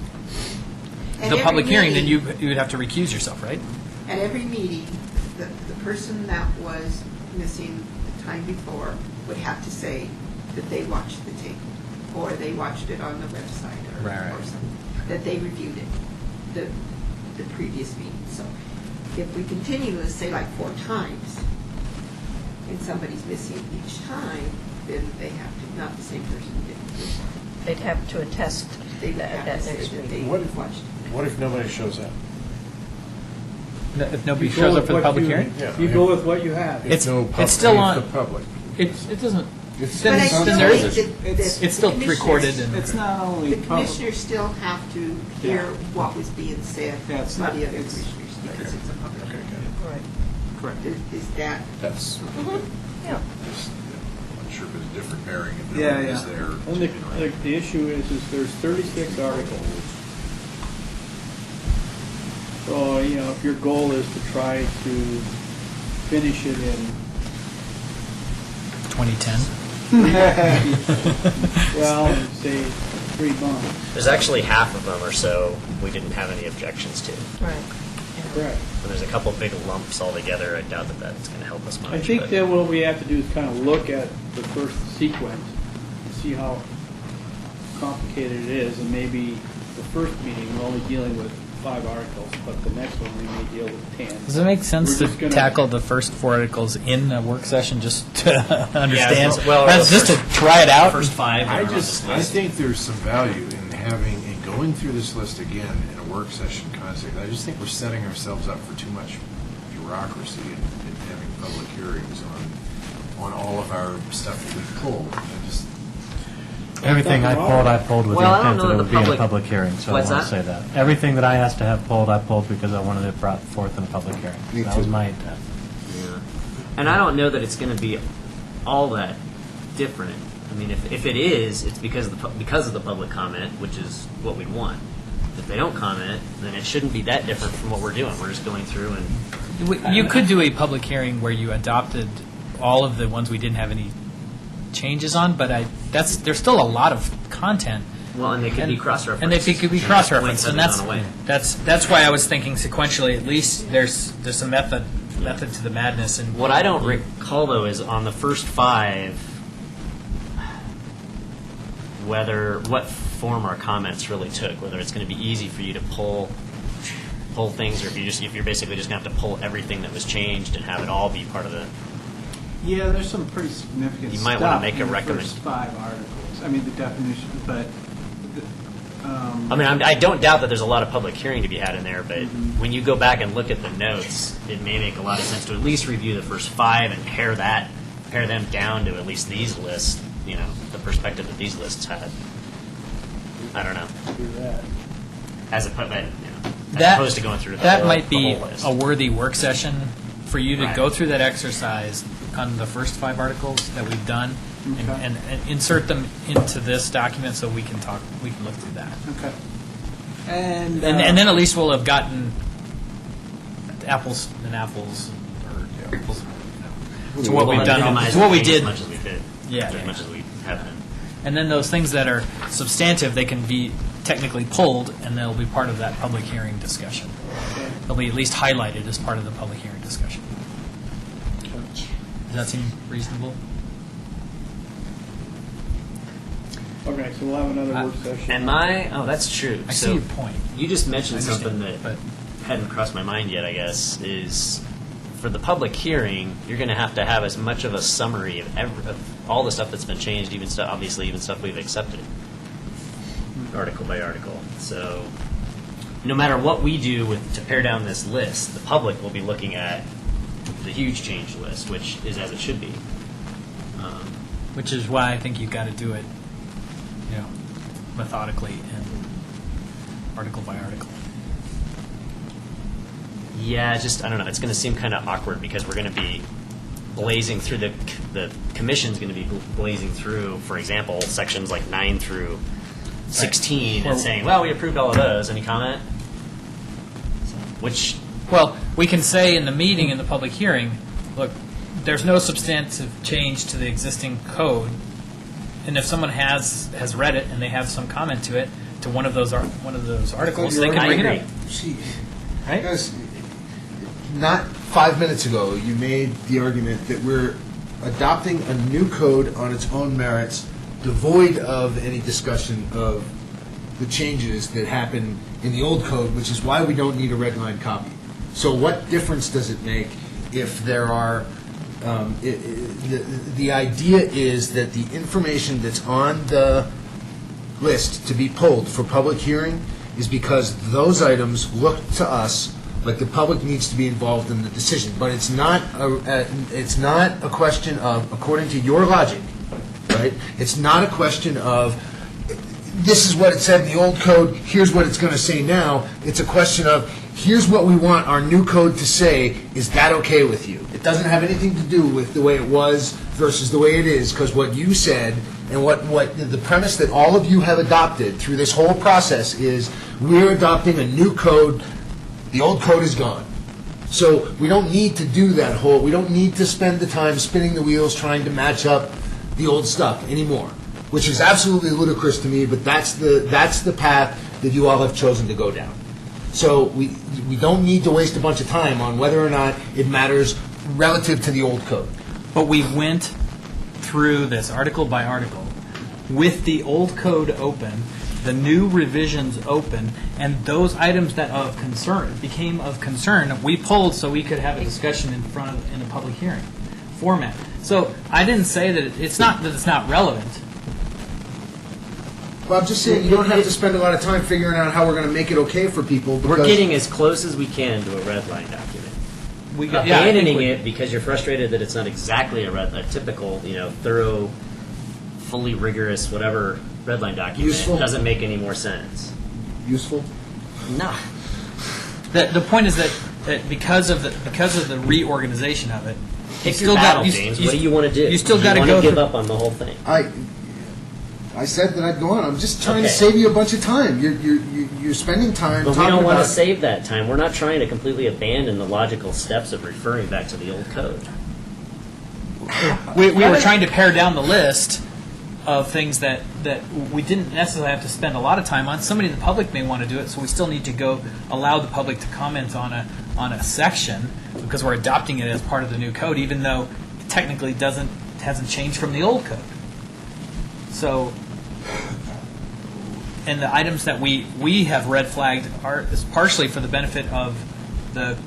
At
the
every
public hearing, then
meeting-
you would have to recuse yourself, right?
At every meeting, the person that was missing the time before would have to say that they watched the tape, or they watched it on the website, or
Right.
or something, that they reviewed it, the previous meeting. So if we continue to say like 4 times, and somebody's missing each time, then they have to, not the same person did it before.
They'd have to attest
They would
that
have
that
to say
next
that
meeting.
they
What if-
watched it.
What if nobody shows up?
If nobody
You go
shows
with
up for the
what
public
you-
hearing?
Yeah.
You go with what you have.
It's-
No
it's still
if
on-
the public.
It doesn't,
It's-
Then
But I
it's-
still
then there is
think
a-
that
it's
the
still
commissioners-
recorded and.
It's not only
The
public.
commissioners still have to hear
Yeah.
what was being said
Yeah, it's
by
not-
the other
it's-
commissioners. because it's a public hearing.
Right.
Correct.
Is that,
That's,
Yeah.
just, I'm sure if it's a different bearing, if no
Yeah,
one
yeah.
is there.
And the issue is there's 36 articles. So, if your goal is to try to finish it in
2010?
well, say 3 months.
There's actually half of them or so we didn't have any objections to.
Right.
Correct.
And there's a couple big lumps altogether. I doubt that that's going to help us much.
I think
but-
that what we have to do is kind of look at the first sequence, and see how complicated it is, and maybe the first meeting, we're only dealing with 5 articles, but the next one, we may deal with 10.
Does it make sense
We're
to
just gonna-
tackle the first 4 articles in a work session just to understand?
well, or
That's
the
just to
first-
try it out?
First 5.
I
that are on this
I
list.
think there's some value in having, in going through this list again in a work session context. I just think we're setting ourselves up for too much bureaucracy and having public hearings on all of our stuff that we pull. I just,
Everything I pulled with
Well, I
the
don't
intent
know
that it
the
would be in a
public-
public hearing, so I
What's
want to
that?
say that. Everything that I asked to have pulled, I pulled because I wanted it brought forth in a public hearing.
Me
That was
too.
my intent.
Yeah. And I don't know that it's going to be all that different. I mean, if it is, it's because of the public comment, which is what we want. If they don't comment, then it shouldn't be that different from what we're doing. We're just going through and
You could do a public hearing where you adopted all of the ones we didn't have any changes on, but there's still a lot of content.
and they could be cross-referenced.
And they could be cross-referenced, and
Points haven't gone away.
that's why I was thinking sequentially. At least there's some method to the madness. And
What I don't recall, though, is on the first 5, what form our comments really took, whether it's going to be easy for you to pull things, or if you're basically just going to have to pull everything that was changed and have it all be part of the.
Yeah, there's some pretty significant
You
stuff
might wanna make a
in the
recommend-
first 5 articles. I mean, the definition, but,
I mean, I don't doubt that there's a lot of public hearing to be had in there, but when you go back and look at the notes, it may make a lot of sense to at least review the first 5 and pare them down to at least these lists. The perspective that these lists had. I don't know.
do that.
As opposed to going through the
that
whole,
might
the
be
whole list.
a worthy work session for you to
Right.
go through that exercise on the first 5 articles that we've done
Okay.
and insert them into this document so we can look through that.
Okay. And
And then at least we'll have gotten apples and apples, or apples. To what
We'll
we've done,
minimize
to what we
things
did.
as much as we could.
Yeah.
As much as we have been.
And then those things that are substantive, they can be technically pulled, and they'll be part of that public hearing discussion. They'll be at least highlighted as part of the public hearing discussion. Does that seem reasonable?
Okay, so we'll have another work session.
Oh, that's true.
I
So
see your point.
You just mentioned
I understand,
something that
but-
hadn't crossed my mind yet, I guess, is for the public hearing, you're going to have as much of a summary of all the stuff that's been changed, even stuff, obviously, even stuff we've accepted, article by article. So no matter what we do to pare down this list, the public will be looking at the huge change list, which is as it should be.
Which is why I think you've got to do it, methodically and article by article.
Yeah, I don't know. It's going to seem kind of awkward because we're going to be blazing through the commission's going to be blazing through, for example, sections like 9 through 16 and saying, well, we approved all of those. Any comment?
Well, we can say in the meeting, in the public hearing, look, there's no substantive change to the existing code, and if someone has read it and they have some comment to it, to one of those articles, they can bring it up. Right?
Because not 5 minutes ago, you made the argument that we're adopting a new code on its own merits, devoid of any discussion of the changes that happen in the old code, which is why we don't need a red line copy. So what difference does it make if there are, the idea is that the information that's on the list to be pulled for public hearing is because those items look to us like the public needs to be involved in the decision. But it's not a question of, according to your logic, right? It's not a question of, this is what it said in the old code, here's what it's going to say now. It's a question of, here's what we want our new code to say, is that okay with you? It doesn't have anything to do with the way it was versus the way it is, because what you said and what the premise that all of you have adopted through this whole process is we're adopting a new code, the old code is gone. So we don't need to do that we don't need to spend the time spinning the wheels trying to match up the old stuff anymore, which is absolutely ludicrous to me, but that's the path that you all have chosen to go down. So we don't need to waste a bunch of time on whether or not it matters relative to the old code.
But we went through this article by article with the old code open, the new revisions open, and those items that became of concern, we pulled so we could have a discussion in a public hearing format. So I didn't say that it's not relevant.
Well, I'm just saying you don't have to spend a lot of time figuring out how we're going to make it okay for people.
We're getting as close as we can to a red line document. Abandoning it because you're frustrated that it's not exactly a typical, thorough, fully rigorous, whatever red line document
Useful.
Doesn't make any more sense.
Useful?
No.
The point is that because of the reorganization of it,
Pick your battle, James. What do you want to do?
You still got to
want
go
to give
through-
up on the whole thing.
I said that I'd go on. I'm just trying to
Okay.
save you a bunch of time. You're spending time
But we
talking
don't want to
about.
save that time. We're not trying to completely abandon the logical steps of referring back to the old code.
we were trying to pare down the list of things that we didn't necessarily have to spend a lot of time on. Somebody in the public may want to do it, so we still need to go allow the public to comment on a section because we're adopting it as part of the new code, even though it technically hasn't changed from the old code. So, and the items that we have red flagged is partially for the benefit of the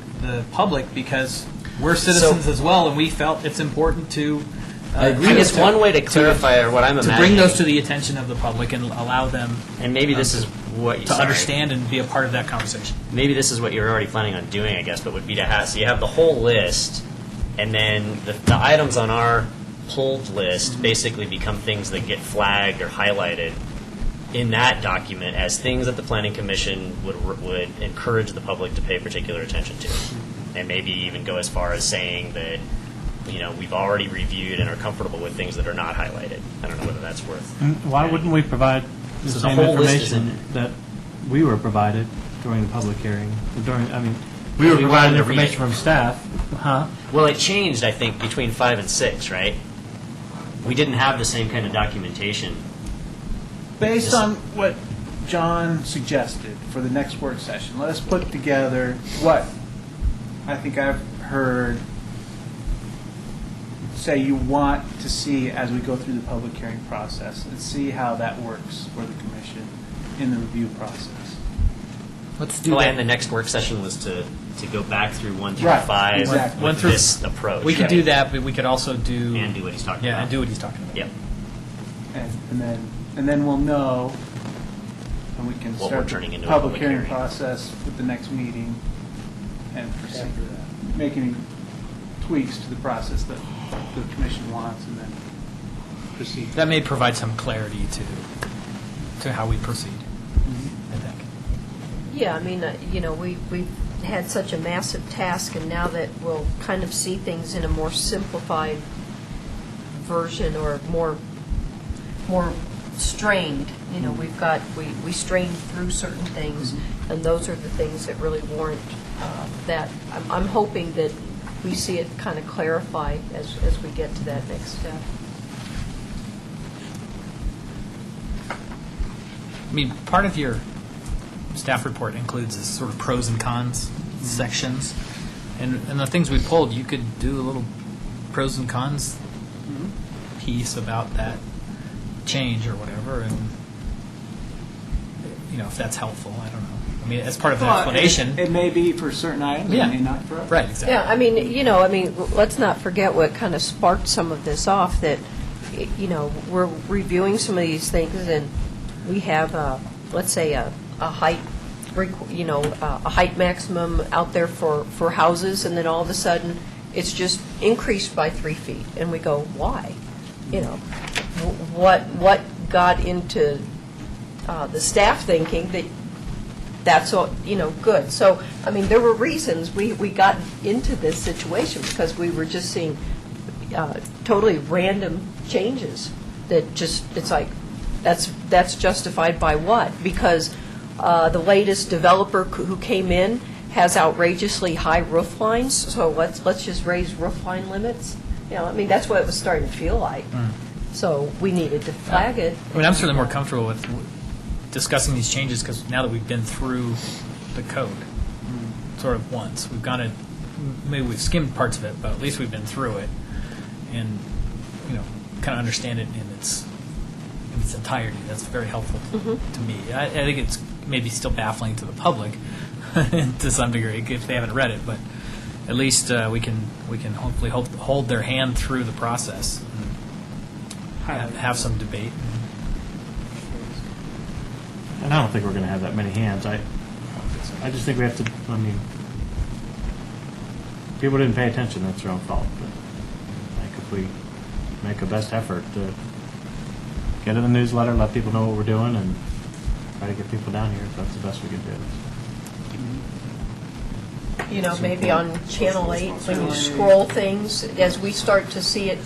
public because we're citizens as well, and we felt it's important to.
I guess one way to clarify or what I'm
to
imagining,
bring those to the attention of the public and allow them
and maybe this is what you
to understand and be a part of that conversation.
Maybe this is what you're already planning on doing, I guess, but would be to have, so you have the whole list, and then the items on our pulled list basically become things that get flagged or highlighted in that document as things that the Planning Commission would encourage the public to pay particular attention to. And maybe even go as far as saying that, we've already reviewed and are comfortable with things that are not highlighted. I don't know whether that's worth.
Why wouldn't we provide the
So the
same
whole list is in
information that we were provided during the public hearing? We were
We
provided
wanted to read
information
it.
from staff. Huh?
Well, it changed, I think, between 5 and 6, right? We didn't have the same kind of documentation.
Based on what John suggested for the next work session, let us put together what I think I've heard say you want to see as we go through the public hearing process and see how that works for the commission in the review process.
Let's do
And the
that.
next work session was to go back through 1 through
Right,
5
exactly.
with
One through-
this approach.
We could
right?
do that, but we could also do
And do what he's talking about.
and do what he's talking about.
Yep.
And then we'll know, and we can
What
start
we're turning into
the
a
public
public
hearing
hearing.
process with the next meeting and proceed. Make any tweaks to the process that the commission wants and then proceed.
That may provide some clarity to how we proceed. I think.
Yeah, I mean, we've had such a massive task, and now that we'll kind of see things in a more simplified version or more strained, we strained through certain things, and those are the things that really warrant that. I'm hoping that we see it kind of clarify as we get to that next step.
I mean, part of your staff report includes this sort of pros and cons sections, and the things we pulled, you could do a little pros and cons piece about that change or whatever, and if that's helpful, I don't know. I mean, as part of the explanation.
It may be for certain items,
Yeah.
it may not for others.
Right, exactly.
Yeah, let's not forget what kind of sparked some of this off, that, we're reviewing some of these things, and we have, let's say, a height, a height maximum out there for houses, and then all of a sudden, it's just increased by 3 feet, and we go, why? What got into the staff thinking that that's all, good. So, I mean, there were reasons we got into this situation because we were just seeing totally random changes that just, it's like, that's justified by what? Because the latest developer who came in has outrageously high roof lines, so let's just raise roof line limits. I mean, that's what it was starting to feel like. So we needed to flag it.
I mean, I'm certainly more comfortable with discussing these changes because now that we've been through the code sort of once, we've gone to, maybe we've skimmed parts of it, but at least we've been through it and, kind of understand it in its entirety. That's very helpful to me. I think it's maybe still baffling to the public to some degree if they haven't read it, but at least we can hopefully hold their hand through the process and have some debate.
And I don't think we're going to have that many hands. I just think we have to, people didn't pay attention, that's their own fault. But I think if we make a best effort to get in the newsletter, let people know what we're doing, and try to get people down here, that's the best we can do.
Maybe on Channel 8, when you scroll things, as we start to see it,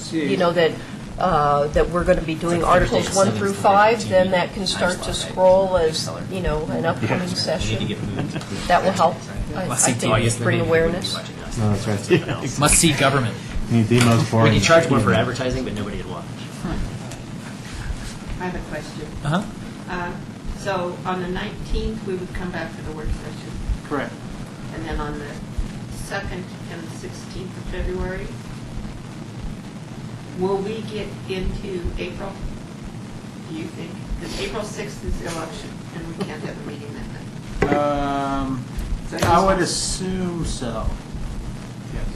that we're going to be doing Articles 1 through 5, then that can start to scroll as, an upcoming session. That will help, I think, bring awareness.
No, that's right.
Must see government.
You need the most boring.
We can charge more for advertising, but nobody would watch.
I have a question.
Uh-huh.
So on the 19th, we would come back for the work session,
Correct.
and then on the 2nd and 16th of February, will we get into April, do you think? Because April 6th is the election, and we can't have a meeting that night.
I would assume so. Yes.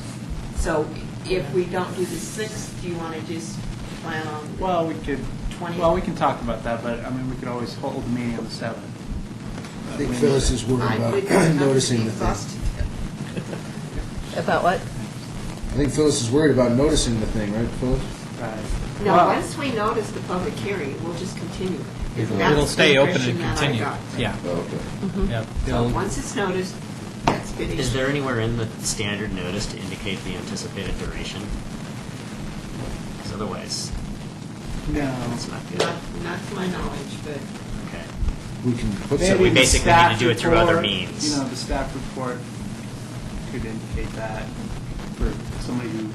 So if we don't do the 6th, do you want to just plan on?
Well, we could.
20th?
Well, we can talk about that, but we could always hold the meeting on the 7th.
I think Phyllis is worried about noticing the thing.
About what?
I think Phyllis is worried about noticing the thing, right, Phyllis?
Right.
No,
Well-
once we notice the public hearing, we'll just continue. That's
It'll stay
the
open
impression
and
that I
continue.
got.
Yeah.
Okay.
Yeah.
So
It'll-
once it's noticed, that's finished.
Is there anywhere in the standard notice to indicate the anticipated duration? Because otherwise,
No.
it's not good.
Not to my knowledge, but
Okay.
We can put
Maybe
some.
we
the
basically
staff
need to do it through other
report,
means.
The staff report could indicate that for somebody who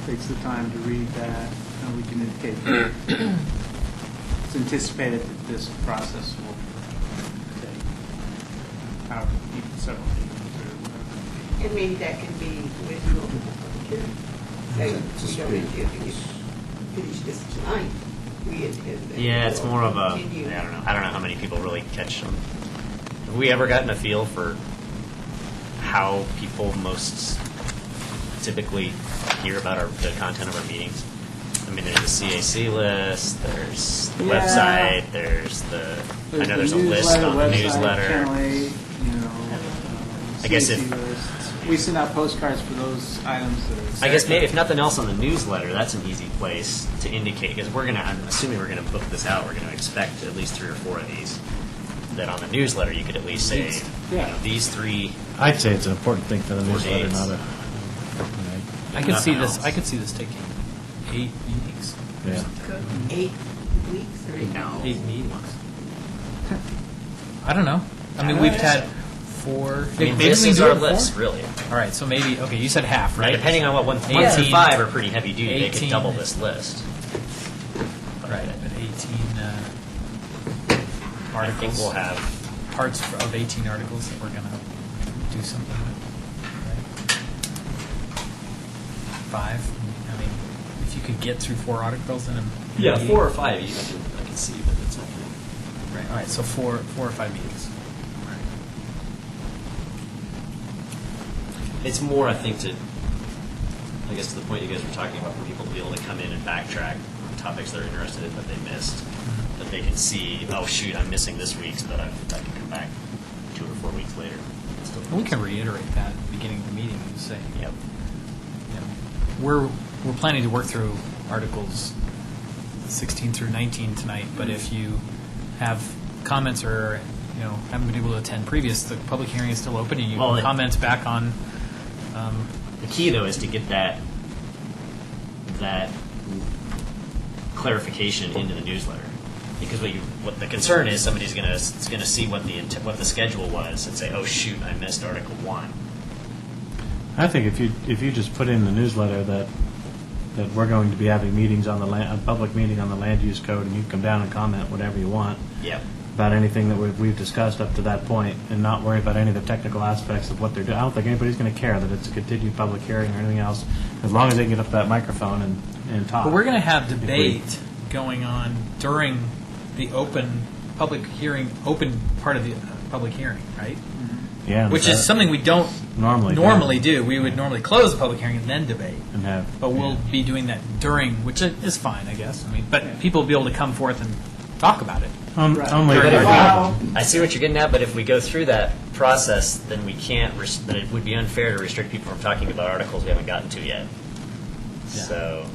takes the time to read that. And we can indicate that it's anticipated that this process will take even several meetings or whatever.
and maybe that can be with you over the public hearing. Say, we don't intend to finish this tonight. We intend that.
Yeah, it's more of a,
continue.
I don't know. I don't know how many people really catch them. Have we ever gotten a feel for how people most typically hear about the content of our meetings? I mean, there's the CAC list, there's the
Yeah.
website, there's I know there's a list on the
website,
newsletter.
Channel 8,
I guess
CAC
if-
lists. We send out postcards for those items that are.
I guess maybe if nothing else on the newsletter, that's an easy place to indicate, because I'm assuming we're going to book this out, we're going to expect at least 3 or 4 of these. That on the newsletter, you could at least say,
Yeah.
these 3.
I'd say it's an important thing for the
Four
newsletter,
dates.
not a.
I could see
Nothing
this.
else.
I could see this taking 8 meetings.
Yeah.
8 weeks or 8
No.
8 meetings. I don't know. I mean, we've had 4.
I mean,
maybe
this
we
is
do
our
it 4?
list, really.
All right, so maybe you said half,
Right.
right?
Depending on what 1 through
18.
5 are pretty heavy duty, they
18.
could double this list.
Right, but 18
I
articles.
think we'll have.
Parts of 18 articles that we're going to do something with. Right? 5. I mean, if you could get through 4 articles in a meeting.
4 or 5, I can see, but it's not.
Right. All right. So 4 or 5 meetings.
It's more, I think, I guess to the point you guys were talking about, for people to be able to come in and backtrack on topics they're interested in that they missed, that they can see, oh shoot, I'm missing this week's, but I can come back 2 or 4 weeks later.
We can reiterate that at the beginning of the meeting and say,
Yep.
we're planning to work through articles 16 through 19 tonight, but if you have comments or haven't been able to attend previous, the public hearing is still open, and you
Well,
can comment back on,
The key, though, is to get that clarification into the newsletter. Because what the concern is, somebody's going to see what the schedule was and say, oh, shoot, I missed Article 1.
I think if you just put in the newsletter that we're going to be having meetings on a public meeting on the land use code, and you can come down and comment whatever you want
Yep.
about anything that we've discussed up to that point, and not worry about any of the technical aspects of what they're doing. I don't think anybody's going to care that it's a continued public hearing or anything else, as long as they can get up to that microphone and talk.
but we're going to have debate going on during the open public hearing, open part of the public hearing, right?
Yeah,
Which is something we don't
normally
do. We would normally close the public hearing and then debate.
and have.
But we'll be doing that during, which is fine, I guess. I mean, but people will be able to come forth and talk about it.
Only
But if
if
I see what you're getting at, but if we go through that process, then we can't, then it would be unfair to restrict people from talking about articles we haven't gotten to yet. So,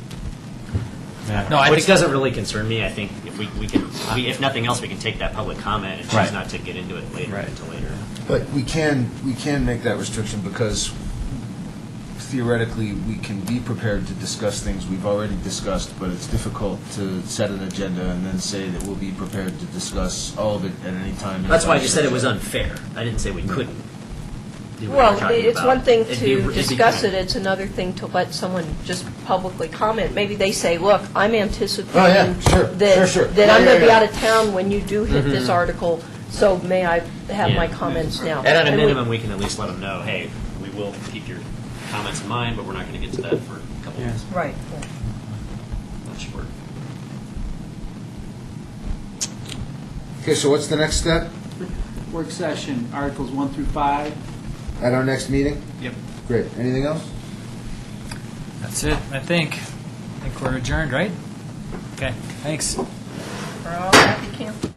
yeah.
No, I
which
just,
doesn't really concern me. I think if we can, if nothing else, we can take that public comment and choose
Right.
not to get into it later,
Right.
until later.
But we can make that restriction because theoretically, we can be prepared to discuss things we've already discussed, but it's difficult to set an agenda and then say that we'll be prepared to discuss all of it at any time.
That's why I just said it was unfair. I didn't say we couldn't do what we're
Well,
talking
it's
about.
one thing
It'd be-
to
it'd be
discuss
kind
it, it's another thing to let someone just publicly comment. Maybe they say, look, I'm anticipating
Oh, yeah, sure,
that
sure.
that
Yeah,
I'm going to be
yeah.
out of town when you do hit this article, so may I have my
Yeah.
comments now?
And at a
And we-
minimum, we can at least let them know, hey, we will keep your comments in mind, but we're not going to get to that for a couple
Yeah.
weeks.
Right.
That should work.
Okay, so what's the next step
Work session, Articles 1 through 5.
at our next meeting?
Yep.
Great. Anything else?
that's it, I think. I think we're adjourned, right? Okay, thanks.
We're all happy camp.